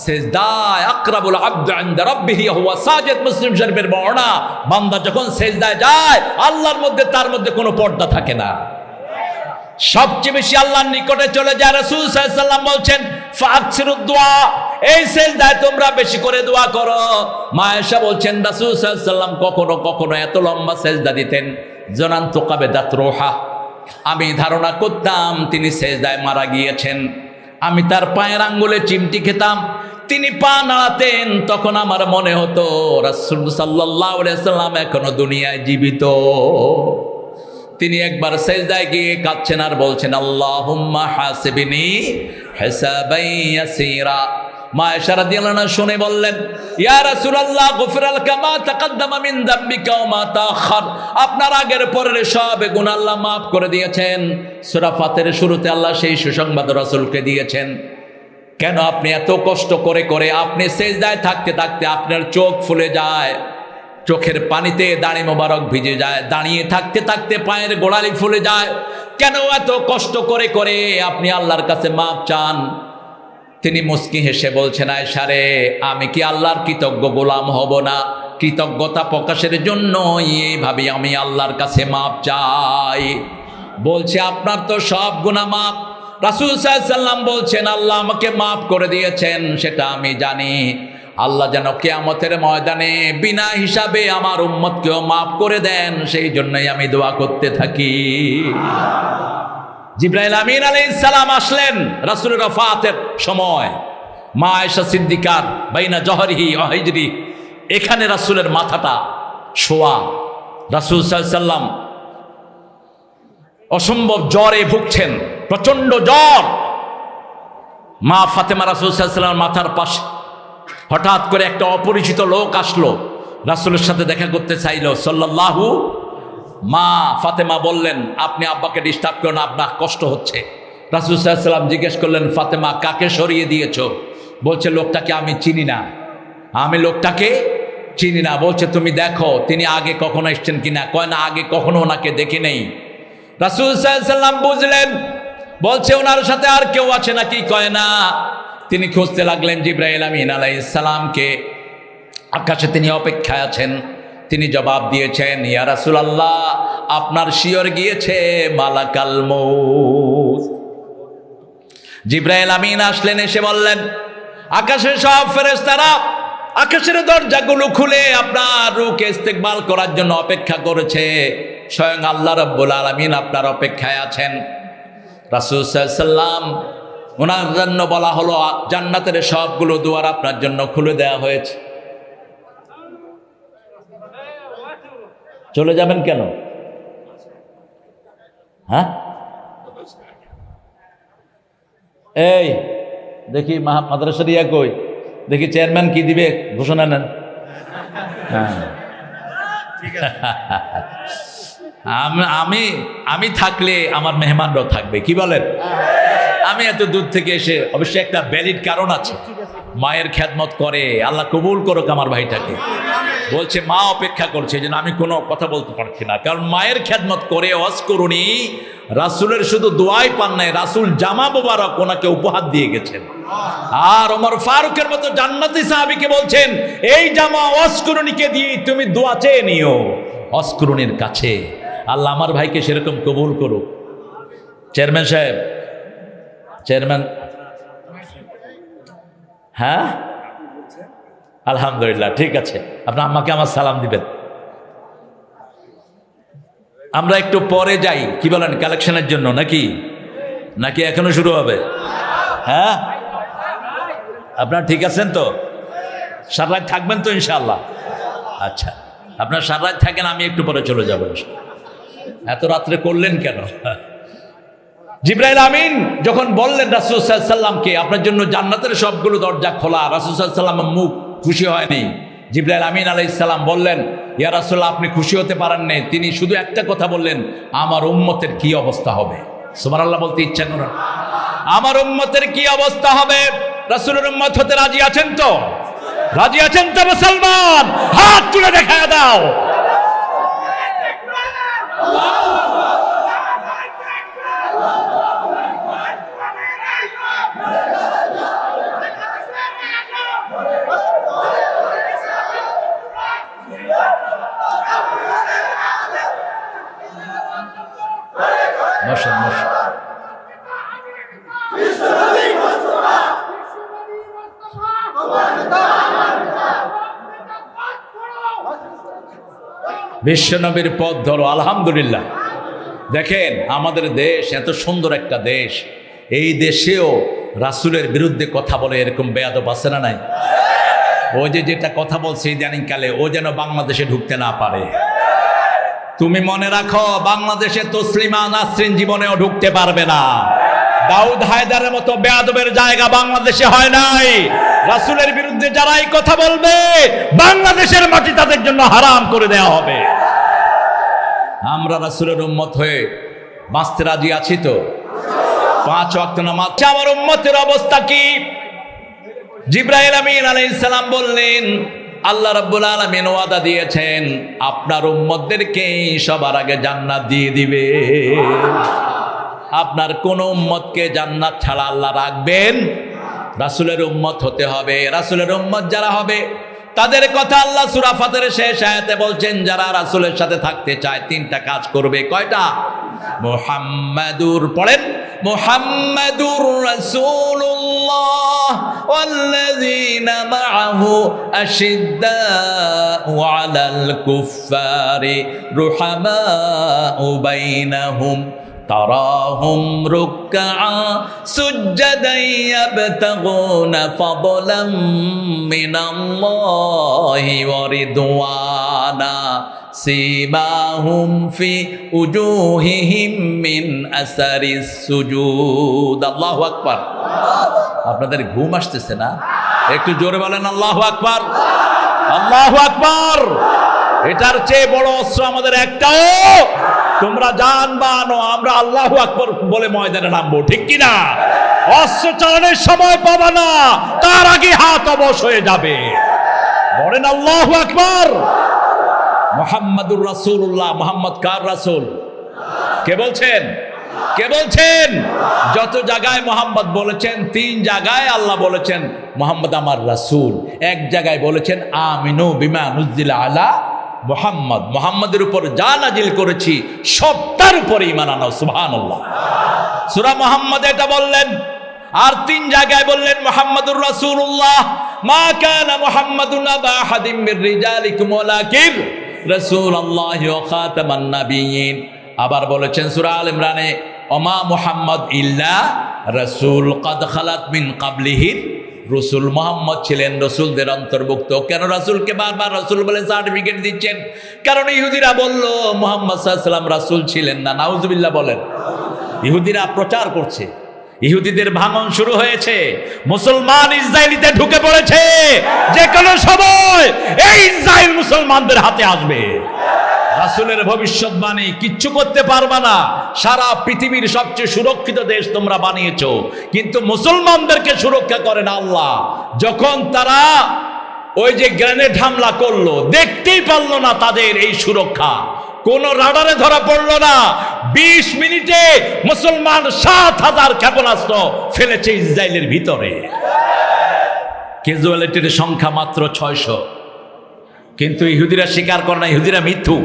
সেজদায়। আকরাবুল আবদু ইনদা রাব্বিহি হুয়া সাজিদ। মুসলিম শরীফের বর্ণনা, বান্দা যখন সেজদায় যায় আল্লাহর মধ্যে তার মধ্যে কোনো পর্দা থাকে না, সবচেয়ে বেশি আল্লাহর নিকটে চলে যায়। রাসূল সাল্লাল্লাহু আলাইহি ওয়াসাল্লাম বলছেন ফাকসিরুদ দুআ, এই সেজদায় তোমরা বেশি করে দোয়া করো। মা আয়েশা বলছেন রাসূল সাল্লাল্লাহু আলাইহি ওয়াসাল্লাম কখনো কখনো এত লম্বা সেজদা দিতেন, জনান্তু কাবেদাত রূহা, আমি ধারণা করতাম তিনি সেজদায় মারা গিয়েছেন। আমি তার পায়ের আঙ্গুলে চিমটি খেতাম, তিনি পা নাড়াতেন, তখন আমার মনে হতো রাসূল সাল্লাল্লাহু আলাইহি ওয়াসাল্লাম এখনো দুনিয়ায় জীবিত। তিনি একবার সেজদায় গিয়ে কাঁদছেন আর বলছেন আল্লাহুম্মা হাসিবনি হিসাবান ইয়াসীরা। মা আয়েশা রাদিয়াল্লাহু আনহা শুনে বললেন, ইয়া রাসূলুল্লাহ গুফিরা লাকা মা তাকাদ্দামা মিন যামবিকা ওয়া মা তাআখার, আপনার আগের পরের সব গুনাহ আল্লাহ মাফ করে দিয়েছেন। সূরা ফাতিরের শুরুতে আল্লাহ সেই সুসংবাদ রাসূলকে দিয়েছেন। কেন আপনি এত কষ্ট করে করে আপনি সেজদায় থাকতে থাকতে আপনার চোখ ফুলে যায়, চোখের পানিতে দাড়ি মোবারক ভিজে যায়, দাঁড়িয়ে থাকতে থাকতে পায়ের গোড়ালি ফুলে যায়, কেন এত কষ্ট করে করে আপনি আল্লাহর কাছে মাপ চান? তিনি মুস্কি হেসে বলছেন, আয়েশা রে, আমি কি আল্লাহর কৃতজ্ঞ গোলাম হব না? কৃতজ্ঞতা প্রকাশের জন্য এইভাবে আমি আল্লাহর কাছে মাপ চাই। বলছে আপনার তো সব গুনাহ মাপ। রাসূল সাল্লাল্লাহু আলাইহি ওয়াসাল্লাম বলছেন, আল্লাহ আমাকে মাফ করে দিয়েছেন সেটা আমি জানি। আল্লাহ যেন কিয়ামতের ময়দানে বিনা হিসাবে আমার উম্মতকেও মাফ করে দেন, সেই জন্যই আমি দোয়া করতে থাকি। জিবরাইল আমিন আলাইহিস সালাম আসলেন রাসূলের ওফাতের সময়। মা আয়েশা সিদ্দিকার বাইনা জহরিহি ওয়া হিজরি, এখানে রাসূলের মাথাটা শোয়া। রাসূল সাল্লাল্লাহু আলাইহি ওয়াসাল্লাম অসম্ভব জ্বরে ভুগছেন, প্রচন্ড জ্বর। মা ফাতেমা রাসূল সাল্লাল্লাহু আলাইহি ওয়াসাল্লামের মাথার পাশে। হঠাৎ করে একটা অপরিচিত লোক আসলো, রাসূলের সাথে দেখা করতে চাইলো সাল্লাল্লাহু। মা ফাতেমা বললেন, আপনি আব্বাকে ডিস্টার্ব করুন, আপনার কষ্ট হচ্ছে। রাসূল সাল্লাল্লাহু আলাইহি ওয়াসাল্লাম জিজ্ঞেস করলেন, ফাতেমা কাকে সরিয়ে দিয়েছো? বলছে লোকটাকে আমি চিনি না, আমি লোকটাকে চিনি না। বলছে তুমি দেখো তিনি আগে কখনো এসছেন কিনা। কয় না, আগে কখনো ওনাকে দেখি নেই। রাসূল সাল্লাল্লাহু আলাইহি ওয়াসাল্লাম বুঝলেন, বলছে ওনার সাথে আর কেউ আছে নাকি? কয় না। তিনি খুঁজতে লাগলেন জিবরাইল আমিন আলাইহিস সালামকে। আকাশে তিনি অপেক্ষায় আছেন। তিনি জবাব দিয়েছেন, ইয়া রাসূলুল্লাহ, আপনার শিয়র গিয়েছে মালাকাল মউত। জিবরাইল আমিন আসলেন, এসে বললেন, আকাশের সব ফেরেশতারা আকাশের দরজাগুলো খুলে আপনার রূহকে ইস্তেকবাল করার জন্য অপেক্ষা করেছে। স্বয়ং আল্লাহ রাব্বুল আলামিন আপনার অপেক্ষায় আছেন। রাসূল সাল্লাল্লাহু আলাইহি ওয়াসাল্লাম ওনার জন্য বলা হলো, জান্নাতের সবগুলো দুয়ার আপনার জন্য খুলে দেওয়া হয়েছে। চলে যাবেন কেন? হ্যাঁ, এই দেখি মাদ্রাসা দিয়া কই, দেখি চেয়ারম্যান কি দিবে ঘোষণা নেন। হ্যাঁ, আমি থাকলে আমার মেহমানরাও থাকবে, কি বলেন? আমি এত দূর থেকে এসে, অবশ্যই একটা ভ্যালিড কারণ আছে, মায়ের খেদমত করে, আল্লাহ কবুল করুক আমার ভাইটাকে। বলছে মা অপেক্ষা করছে, যেন আমি কোনো কথা বলতে পারছি না, কারণ মায়ের খেদমত করে ওয়াজ করুনি। রাসূলের শুধু দোয়াই পান নাই, রাসূল জামা মোবারক ওনাকে উপহার দিয়ে গেছেন। আর ওমর ফারুকের মতো জান্নাতি সাহাবীকে বলছেন, এই জামা ওয়াজ করুনিকে দিয়ে তুমি দোয়া চেয়ে নিও ওয়াজ করুনির কাছে। আল্লাহ আমার ভাইকে সেরকম কবুল করুক। চেয়ারম্যান সাহেব, চেয়ারম্যান, হ্যাঁ আলহামদুলিল্লাহ, ঠিক আছে, আপনার আম্মাকে আমার সালাম দিবেন। আমরা একটু পরে যাই, কি বলেন, কালেকশনের জন্য নাকি নাকি এখনো শুরু হবে? হ্যাঁ, আপনার ঠিক আছেন তো? সারা রাত থাকবেন তো ইনশাআল্লাহ? আচ্ছা, আপনার সারা রাত থাকেন, আমি একটু পরে চলে যাবো। এত রাত্রে করলেন কেন? জিবরাইল আমিন যখন বললেন রাসূল সাল্লাল্লাহু আলাইহি ওয়াসাল্লামকে, আপনার জন্য জান্নাতের সবগুলো দরজা খোলা, রাসূল সাল্লাল্লাহু আলাইহি ওয়াসাল্লামের মুখ খুশি হয়নি। জিবরাইল আমিন আলাইহিস সালাম বললেন, ইয়া রাসূলুল্লাহ, আপনি খুশি হতে পারেন না। তিনি শুধু একটা কথা বললেন, আমার উম্মতের কি অবস্থা হবে? সুবহানাল্লাহ বলতে ইচ্ছা করে, আমার উম্মতের কি অবস্থা হবে? রাসূলের উম্মত হতে রাজি আছেন তো? রাজি আছেন তো মুসলমান? হাত তুলে দেখায় দাও। বিশ্বনবীর পথ ধরো। আলহামদুলিল্লাহ, দেখেন আমাদের দেশ এত সুন্দর একটা দেশ, এই দেশেও রাসূলের বিরুদ্ধে কথা বলে এরকম বেয়াদব আছে না নাই? ও যেটা কথা বলছে ইদানিং কালে, ও যেন বাংলাদেশে ঢুকতে না পারে। তুমি মনে রাখো, বাংলাদেশে তসলিমা নাসরিন জীবনেও ঢুকতে পারবে না। দাউদ হায়দারের মতো বেয়াদবের জায়গা বাংলাদেশে হয় নাই। রাসূলের বিরুদ্ধে যারা এই কথা বলবে, বাংলাদেশের মাটি তাদের জন্য হারাম করে দেওয়া হবে। আমরা রাসূলের উম্মত হয়ে বাঁচতে রাজি আছি তো? 5 ওয়াক্ত নামাজ। আমার উম্মতের অবস্থা কি? জিবরাইল আমিন আলাইহিস সালাম বললেন, আল্লাহ রাব্বুল আলামিন ওয়াদা দিয়েছেন আপনার উম্মতদেরকে সবার আগে জান্নাত দিয়ে দিবে। আপনার কোন উম্মতকে জান্নাত ছাড়া আল্লাহ রাখবেন? রাসূলের উম্মত হতে হবে। রাসূলের উম্মত যারা হবে তাদের কথা আল্লাহ সূরা ফাতিরের শেষ আয়াতে বলছেন, যারা রাসূলের সাথে থাকতে চায় 3টা কাজ করবে। কয়টা? মুহাম্মাদুর, পড়েন, মুহাম্মাদুর রাসূলুল্লাহ ওয়াল্লাযীনা মাআহু আশিদ্দাউ আলাল কুফফারি রুহামাউ বাইনাহুম তারাহুম রুকআ সুজদান ইয়াবতাগুনা ফাদলাম মিনাল্লাহি ওয়া রিদওয়ানা সীমাহুম ফি উজুহিহিম মিন আসারিস সুজুদ। আল্লাহু আকবার। আপনাদের ঘুম আসতেছে না? একটু জোরে বলেন আল্লাহু আকবার। আল্লাহু আকবার। এটার চেয়ে বড় অস্ত্র আমাদের একটাও, তোমরা জানবা আনো, আমরা আল্লাহু আকবার বলে ময়দানে নামবো, ঠিক কিনা? অস্ত্র চালানোর সময় পাবা না, তার আগে হাত অবশ হয়ে যাবে। বলেন আল্লাহু আকবার। মুহাম্মাদুর রাসূলুল্লাহ। মুহাম্মদ কার রাসূল? কে বলছেন? কে বলছেন? যত জায়গায় মুহাম্মদ বলেছেন, 3 জায়গায় আল্লাহ বলেছেন মুহাম্মদ আমার রাসূল। এক জায়গায় বলেছেন আমিনু বিমা নুজিলা আলা মুহাম্মদ, মুহাম্মদের উপর যা নাজিল করেছি সবটার উপরে ঈমান আনো। সুবহানাল্লাহ। সূরা মুহাম্মদ এটা বললেন। আর 3 জায়গায় বললেন মুহাম্মাদুর রাসূলুল্লাহ, মা কানা মুহাম্মাদুন আবা আহাদিম মির রিজালিকুম ওয়ালাকিন রাসূলুল্লাহি ওয়া খাতামান নাবিয়্যিন। আবার বলেছেন সূরা আল ইমরানে, ওমা মুহাম্মদ ইল্লা রাসূল কদ খালাত মিন ক্বাবলিহি রসুল। মোহাম্মদ ছিলেন রসুলদের অন্তর্ভুক্ত। কেন রাসূলকে বারবার রসুল বলে সার্টিফিকেট দিচ্ছেন? কারণ ইহুদিরা বলল মুহাম্মদ সাল্লাল্লাহু আলাইহি ওয়াসাল্লাম রাসূল ছিলেন না। নাউজুবিল্লাহ বলেন। ইহুদিরা প্রচার করছে, ইহুদিদের ভাঙন শুরু হয়েছে, মুসলমান ইসরায়েলিতে ঢুকে পড়েছে। যে কোনো সময় এই ইসরায়েল মুসলমানদের হাতে আসবে। রাসূলের ভবিষ্যৎবাণী, কিচ্ছু করতে পারবা না। সারা পৃথিবীর সবচেয়ে সুরক্ষিত দেশ তোমরা বানিয়েছো, কিন্তু মুসলমানদেরকে সুরক্ষা করেন আল্লাহ। যখন তারা ওই যে গ্রেনেড হামলা করলো, দেখতেই পারলো না তাদের এই সুরক্ষা, কোন রাডারে ধরা পড়লো না। 20 মিনিটে মুসলমান 7000 ক্ষেপণাস্ত্র ফেলেছে ইসরায়েলের ভিতরে। ক্যাজুয়ালিটির সংখ্যা মাত্র 600। কিন্তু ইহুদিরা স্বীকার করে না, ইহুদিরা মিথ্যু।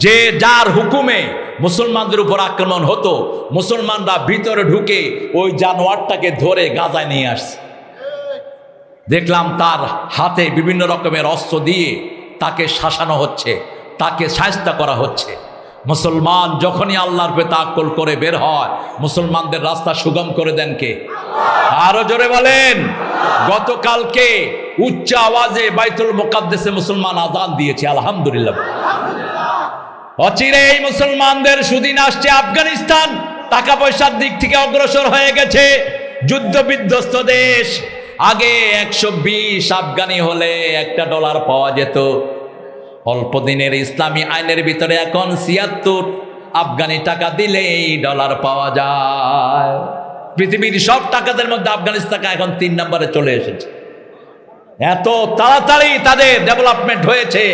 যে যার হুকুমে মুসলমানদের উপর আক্রমণ হতো, মুসলমানরা ভিতরে ঢুকে ওই জানোয়ারটাকে ধরে গাজায় নিয়ে আসছে। দেখলাম তার হাতে বিভিন্ন রকমের অস্ত্র দিয়ে তাকে শাসানো হচ্ছে, তাকে শায়েস্তা করা হচ্ছে। মুসলমান যখনই আল্লাহর উপরে তাওয়াক্কুল করে বের হয়, মুসলমানদের রাস্তা সুগম করে দেন কে? আরো জোরে বলেন। গতকালকে উচ্চ আওয়াজে বাইতুল মুকাদ্দাসে মুসলমান আযান দিয়েছে, আলহামদুলিল্লাহ। অচিরেই মুসলমানদের সুদিন আসছে। আফগানিস্তান টাকা পয়সার দিক থেকে অগ্রসর হয়ে গেছে, যুদ্ধ বিধ্বস্ত দেশ। আগে 120 আফগানি হলে $1 পাওয়া যেত। অল্প দিনের ইসলামী আইনের ভিতরে এখন 76 আফগানি টাকা দিলেই ডলার পাওয়া যায়। পৃথিবীর সব টাকাদের মধ্যে আফগানিস্তান এখন 3 নম্বরে চলে এসেছে। এত তাড়াতাড়ি তাদের ডেভেলপমেন্ট হয়েছে।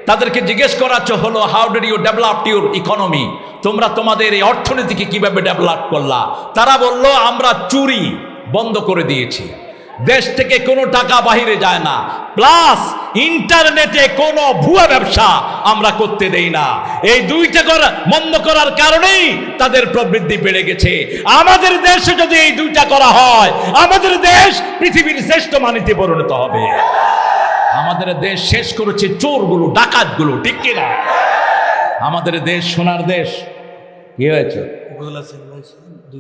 তাদেরকে জিজ্ঞেস করা হলো, how did you develop your economy? তোমরা তোমাদের এই অর্থনীতিকে কিভাবে ডেভেলপ করলা? তারা বলল, আমরা চুরি বন্ধ করে দিয়েছি, দেশ থেকে কোনো টাকা বাহিরে যায় না, প্লাস ইন্টারনেটে কোনো ভুয়া ব্যবসা আমরা করতে দেই না। এই 2টা বন্ধ করার কারণেই তাদের প্রবৃদ্ধি বেড়ে গেছে। আমাদের দেশে যদি এই 2টা করা হয়, আমাদের দেশ পৃথিবীর শ্রেষ্ঠ মানিতে পরিণত হবে। আমাদের দেশ শেষ করেছে চোরগুলো, ডাকাতগুলো, ঠিক কিনা? আমাদের দেশ সোনার দেশ। কি হয়েছে? 2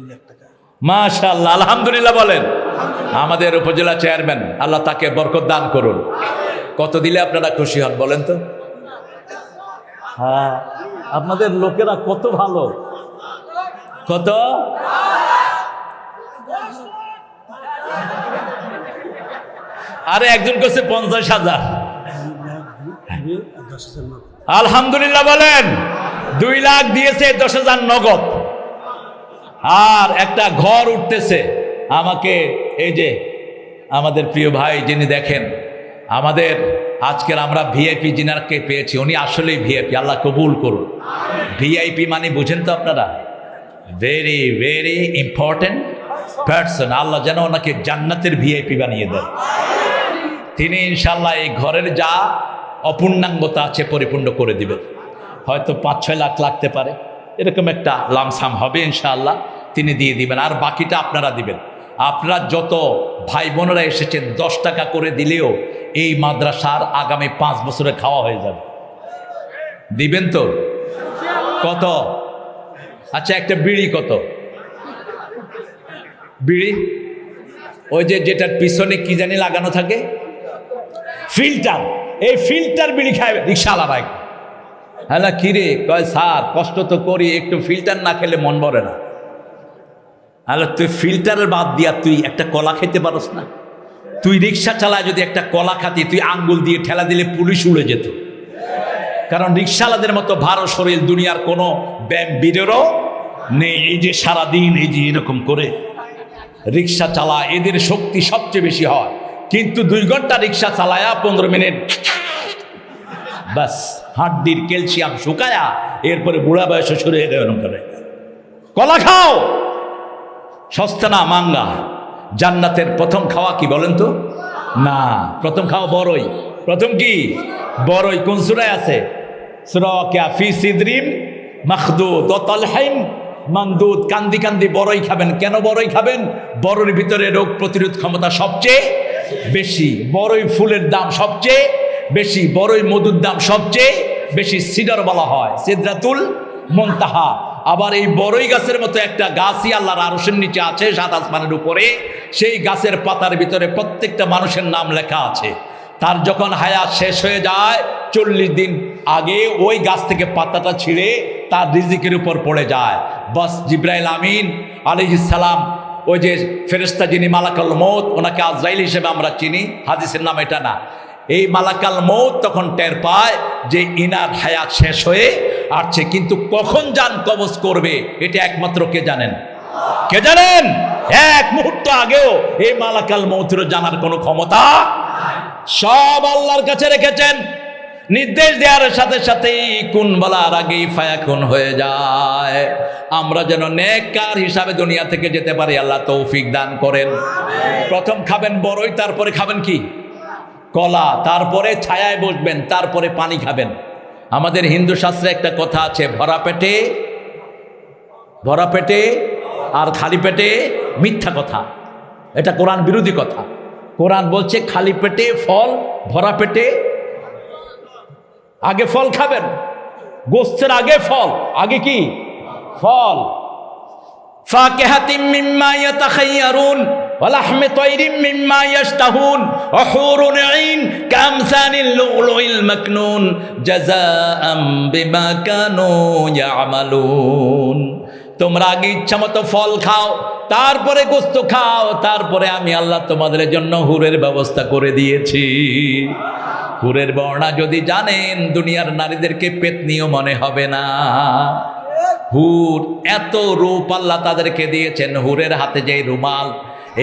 লাখ টাকা। মাশাআল্লাহ, আলহামদুলিল্লাহ বলেন। আমাদের উপজেলা চেয়ারম্যান, আল্লাহ তাকে বরকত দান করুন। কত দিলে আপনারা খুশি হন বলেন তো? হ্যাঁ, আপনাদের লোকেরা কত ভালো, কত আরে একজন করছে 50,000। আলহামদুলিল্লাহ বলেন। 2 লাখ দিয়েছে, 10,000 নগদ। আর একটা ঘর উঠতেছে। আমাকে এই যে আমাদের প্রিয় ভাই যিনি দেখেন আমাদের আজকের আমরা ভিআইপি যিনাকে পেয়েছি, উনি আসলেই ভিআইপি, আল্লাহ কবুল করুন। ভিআইপি মানে বুঝেন তো আপনারা, ভেরি ভেরি ইম্পর্টেন্ট পার্সন। আল্লাহ যেন ওনাকে জান্নাতের ভিআইপি বানিয়ে দেয়। তিনি ইনশাল্লাহ এই ঘরের যা অপূর্ণাঙ্গতা আছে পরিপূর্ণ করে দিবেন। হয়তো 5-6 লাখ লাগতে পারে, এরকম একটা লামসাম হবে ইনশাআল্লাহ, তিনি দিয়ে দিবেন। আর বাকিটা আপনারা দিবেন। আপনারা যত ভাই বোনেরা এসেছেন 10 টাকা করে দিলেও এই মাদ্রাসার আগামী 5 বছরে খাওয়া হয়ে যাবে। দিবেন তো? কত? আচ্ছা, একটা বিড়ি কত? বিড়ি ওই যে যেটার পিছনে কি জানি লাগানো থাকে, ফিল্টার। এই ফিল্টার বিড়ি খায় রিক্সাওয়ালা ভাই। হ্যাঁ কি রে? কয় স্যার কষ্ট তো করি, একটু ফিল্টার না খেলে মন ভরে না। আরে তুই ফিল্টারের বাদ দিয়া তুই একটা কলা খেতে পারস না? তুই রিক্সা চালায় যদি একটা কলা খাতি, তুই আঙ্গুল দিয়ে ঠেলা দিলে পুলিশ উড়ে যেত। কারণ রিক্সাওয়ালাদের মতো ভারো শরীর দুনিয়ার কোনো বীরেরও নেই। এই যে সারাদিন এই যে এরকম করে রিক্সা চালায়, এদের শক্তি সবচেয়ে বেশি হয়। কিন্তু 2 ঘন্টা রিক্সা চালায়া 15 মিনিট বাস হাড্ডির ক্যালসিয়াম শুকায়া এরপরে বুড়া বয়সে শুরু হয়ে গেল করে। কলা খাও, সস্তা না মাঙ্গা। জান্নাতের প্রথম খাওয়া কি বলেন তো? না, প্রথম খাওয়া বড়ই। প্রথম কি? বড়ই। কোন সূরায় আছে? সূরা ওয়াকিয়া, ফি সিদরিম মাখদুদ ওয়া তালহিম মানদুদ। কান্দি কান্দি বড়ই খাবেন। কেন বড়ই খাবেন? বড়ের ভিতরে রোগ প্রতিরোধ ক্ষমতা সবচেয়ে বেশি, বড়ই ফুলের দাম সবচেয়ে বেশি, বড়ই মধুর দাম সবচেয়ে বেশি। সিডর বলা হয়, সিদরাতুল মুনতাহা। আবার এই বড়ই গাছের মতো একটা গাছই আল্লাহর আরশের নিচে আছে, 7 আসমানের উপরে। সেই গাছের পাতার ভিতরে প্রত্যেকটা মানুষের নাম লেখা আছে। তার যখন হায়াত শেষ হয়ে যায় 40 দিন আগে ওই গাছ থেকে পাতাটা ছিঁড়ে তার রিজিকের উপর পড়ে যায়। বাস জিবরাইল আমিন আলাইহিস সালাম, ওই যে ফেরেশতা যিনি মালাকুল মউত, ওনাকে আজরাইল হিসেবে আমরা চিনি, হাদিসের নাম এটা না। এই মালাকাল মউত তখন টের পায় যে ইনার হায়াত শেষ হয়ে আসছে, কিন্তু কখন জান কবজ করবে এটা একমাত্র কে জানেন? কে জানেন? এক মুহূর্ত আগেও এই মালাকাল মউতের জানার কোনো ক্ষমতা সব আল্লাহর কাছে রেখেছেন। নির্দেশ দেওয়ার সাথে সাথেই কুন বলার আগেই ফায়াকুন হয়ে যায়। আমরা যেন নেককার হিসাবে দুনিয়া থেকে যেতে পারি, আল্লাহ তৌফিক দান করেন। প্রথম খাবেন বড়ই, তারপরে খাবেন কি? কলা, তারপরে ছায়ায় বসবেন, তারপরে পানি খাবেন। আমাদের হিন্দু শাস্ত্রে একটা কথা আছে, ভরা পেটে আর খালি পেটে মিথ্যা কথা। এটা কোরআন বিরোধী কথা। কোরআন বলছে খালি পেটে ফল, ভরা পেটে আগে ফল খাবেন। গোস্তের আগে ফল, আগে কি? ফল। ফাকিহাতিম মিম্মা ইয়াতাখায়্যারুন ওয়া লাহমি তায়রিম মিম্মা ইয়াশতাহুন ওয়া হুরুন আইন কামসানিল লুলুইল মাকনুন জাযাআম বিমা কানু ইয়ামালুন। তোমরা আগে ইচ্ছা মতো ফল খাও, তারপরে গোস্ত খাও, তারপরে আমি আল্লাহ তোমাদের জন্য হুরের ব্যবস্থা করে দিয়েছি। হুরের বর্ণনা যদি জানেন, দুনিয়ার নারীদেরকে পেতনিও মনে হবে না। হুর এত রূপ আল্লাহ তাদেরকে দিয়েছেন। হুরের হাতে যে রুমাল,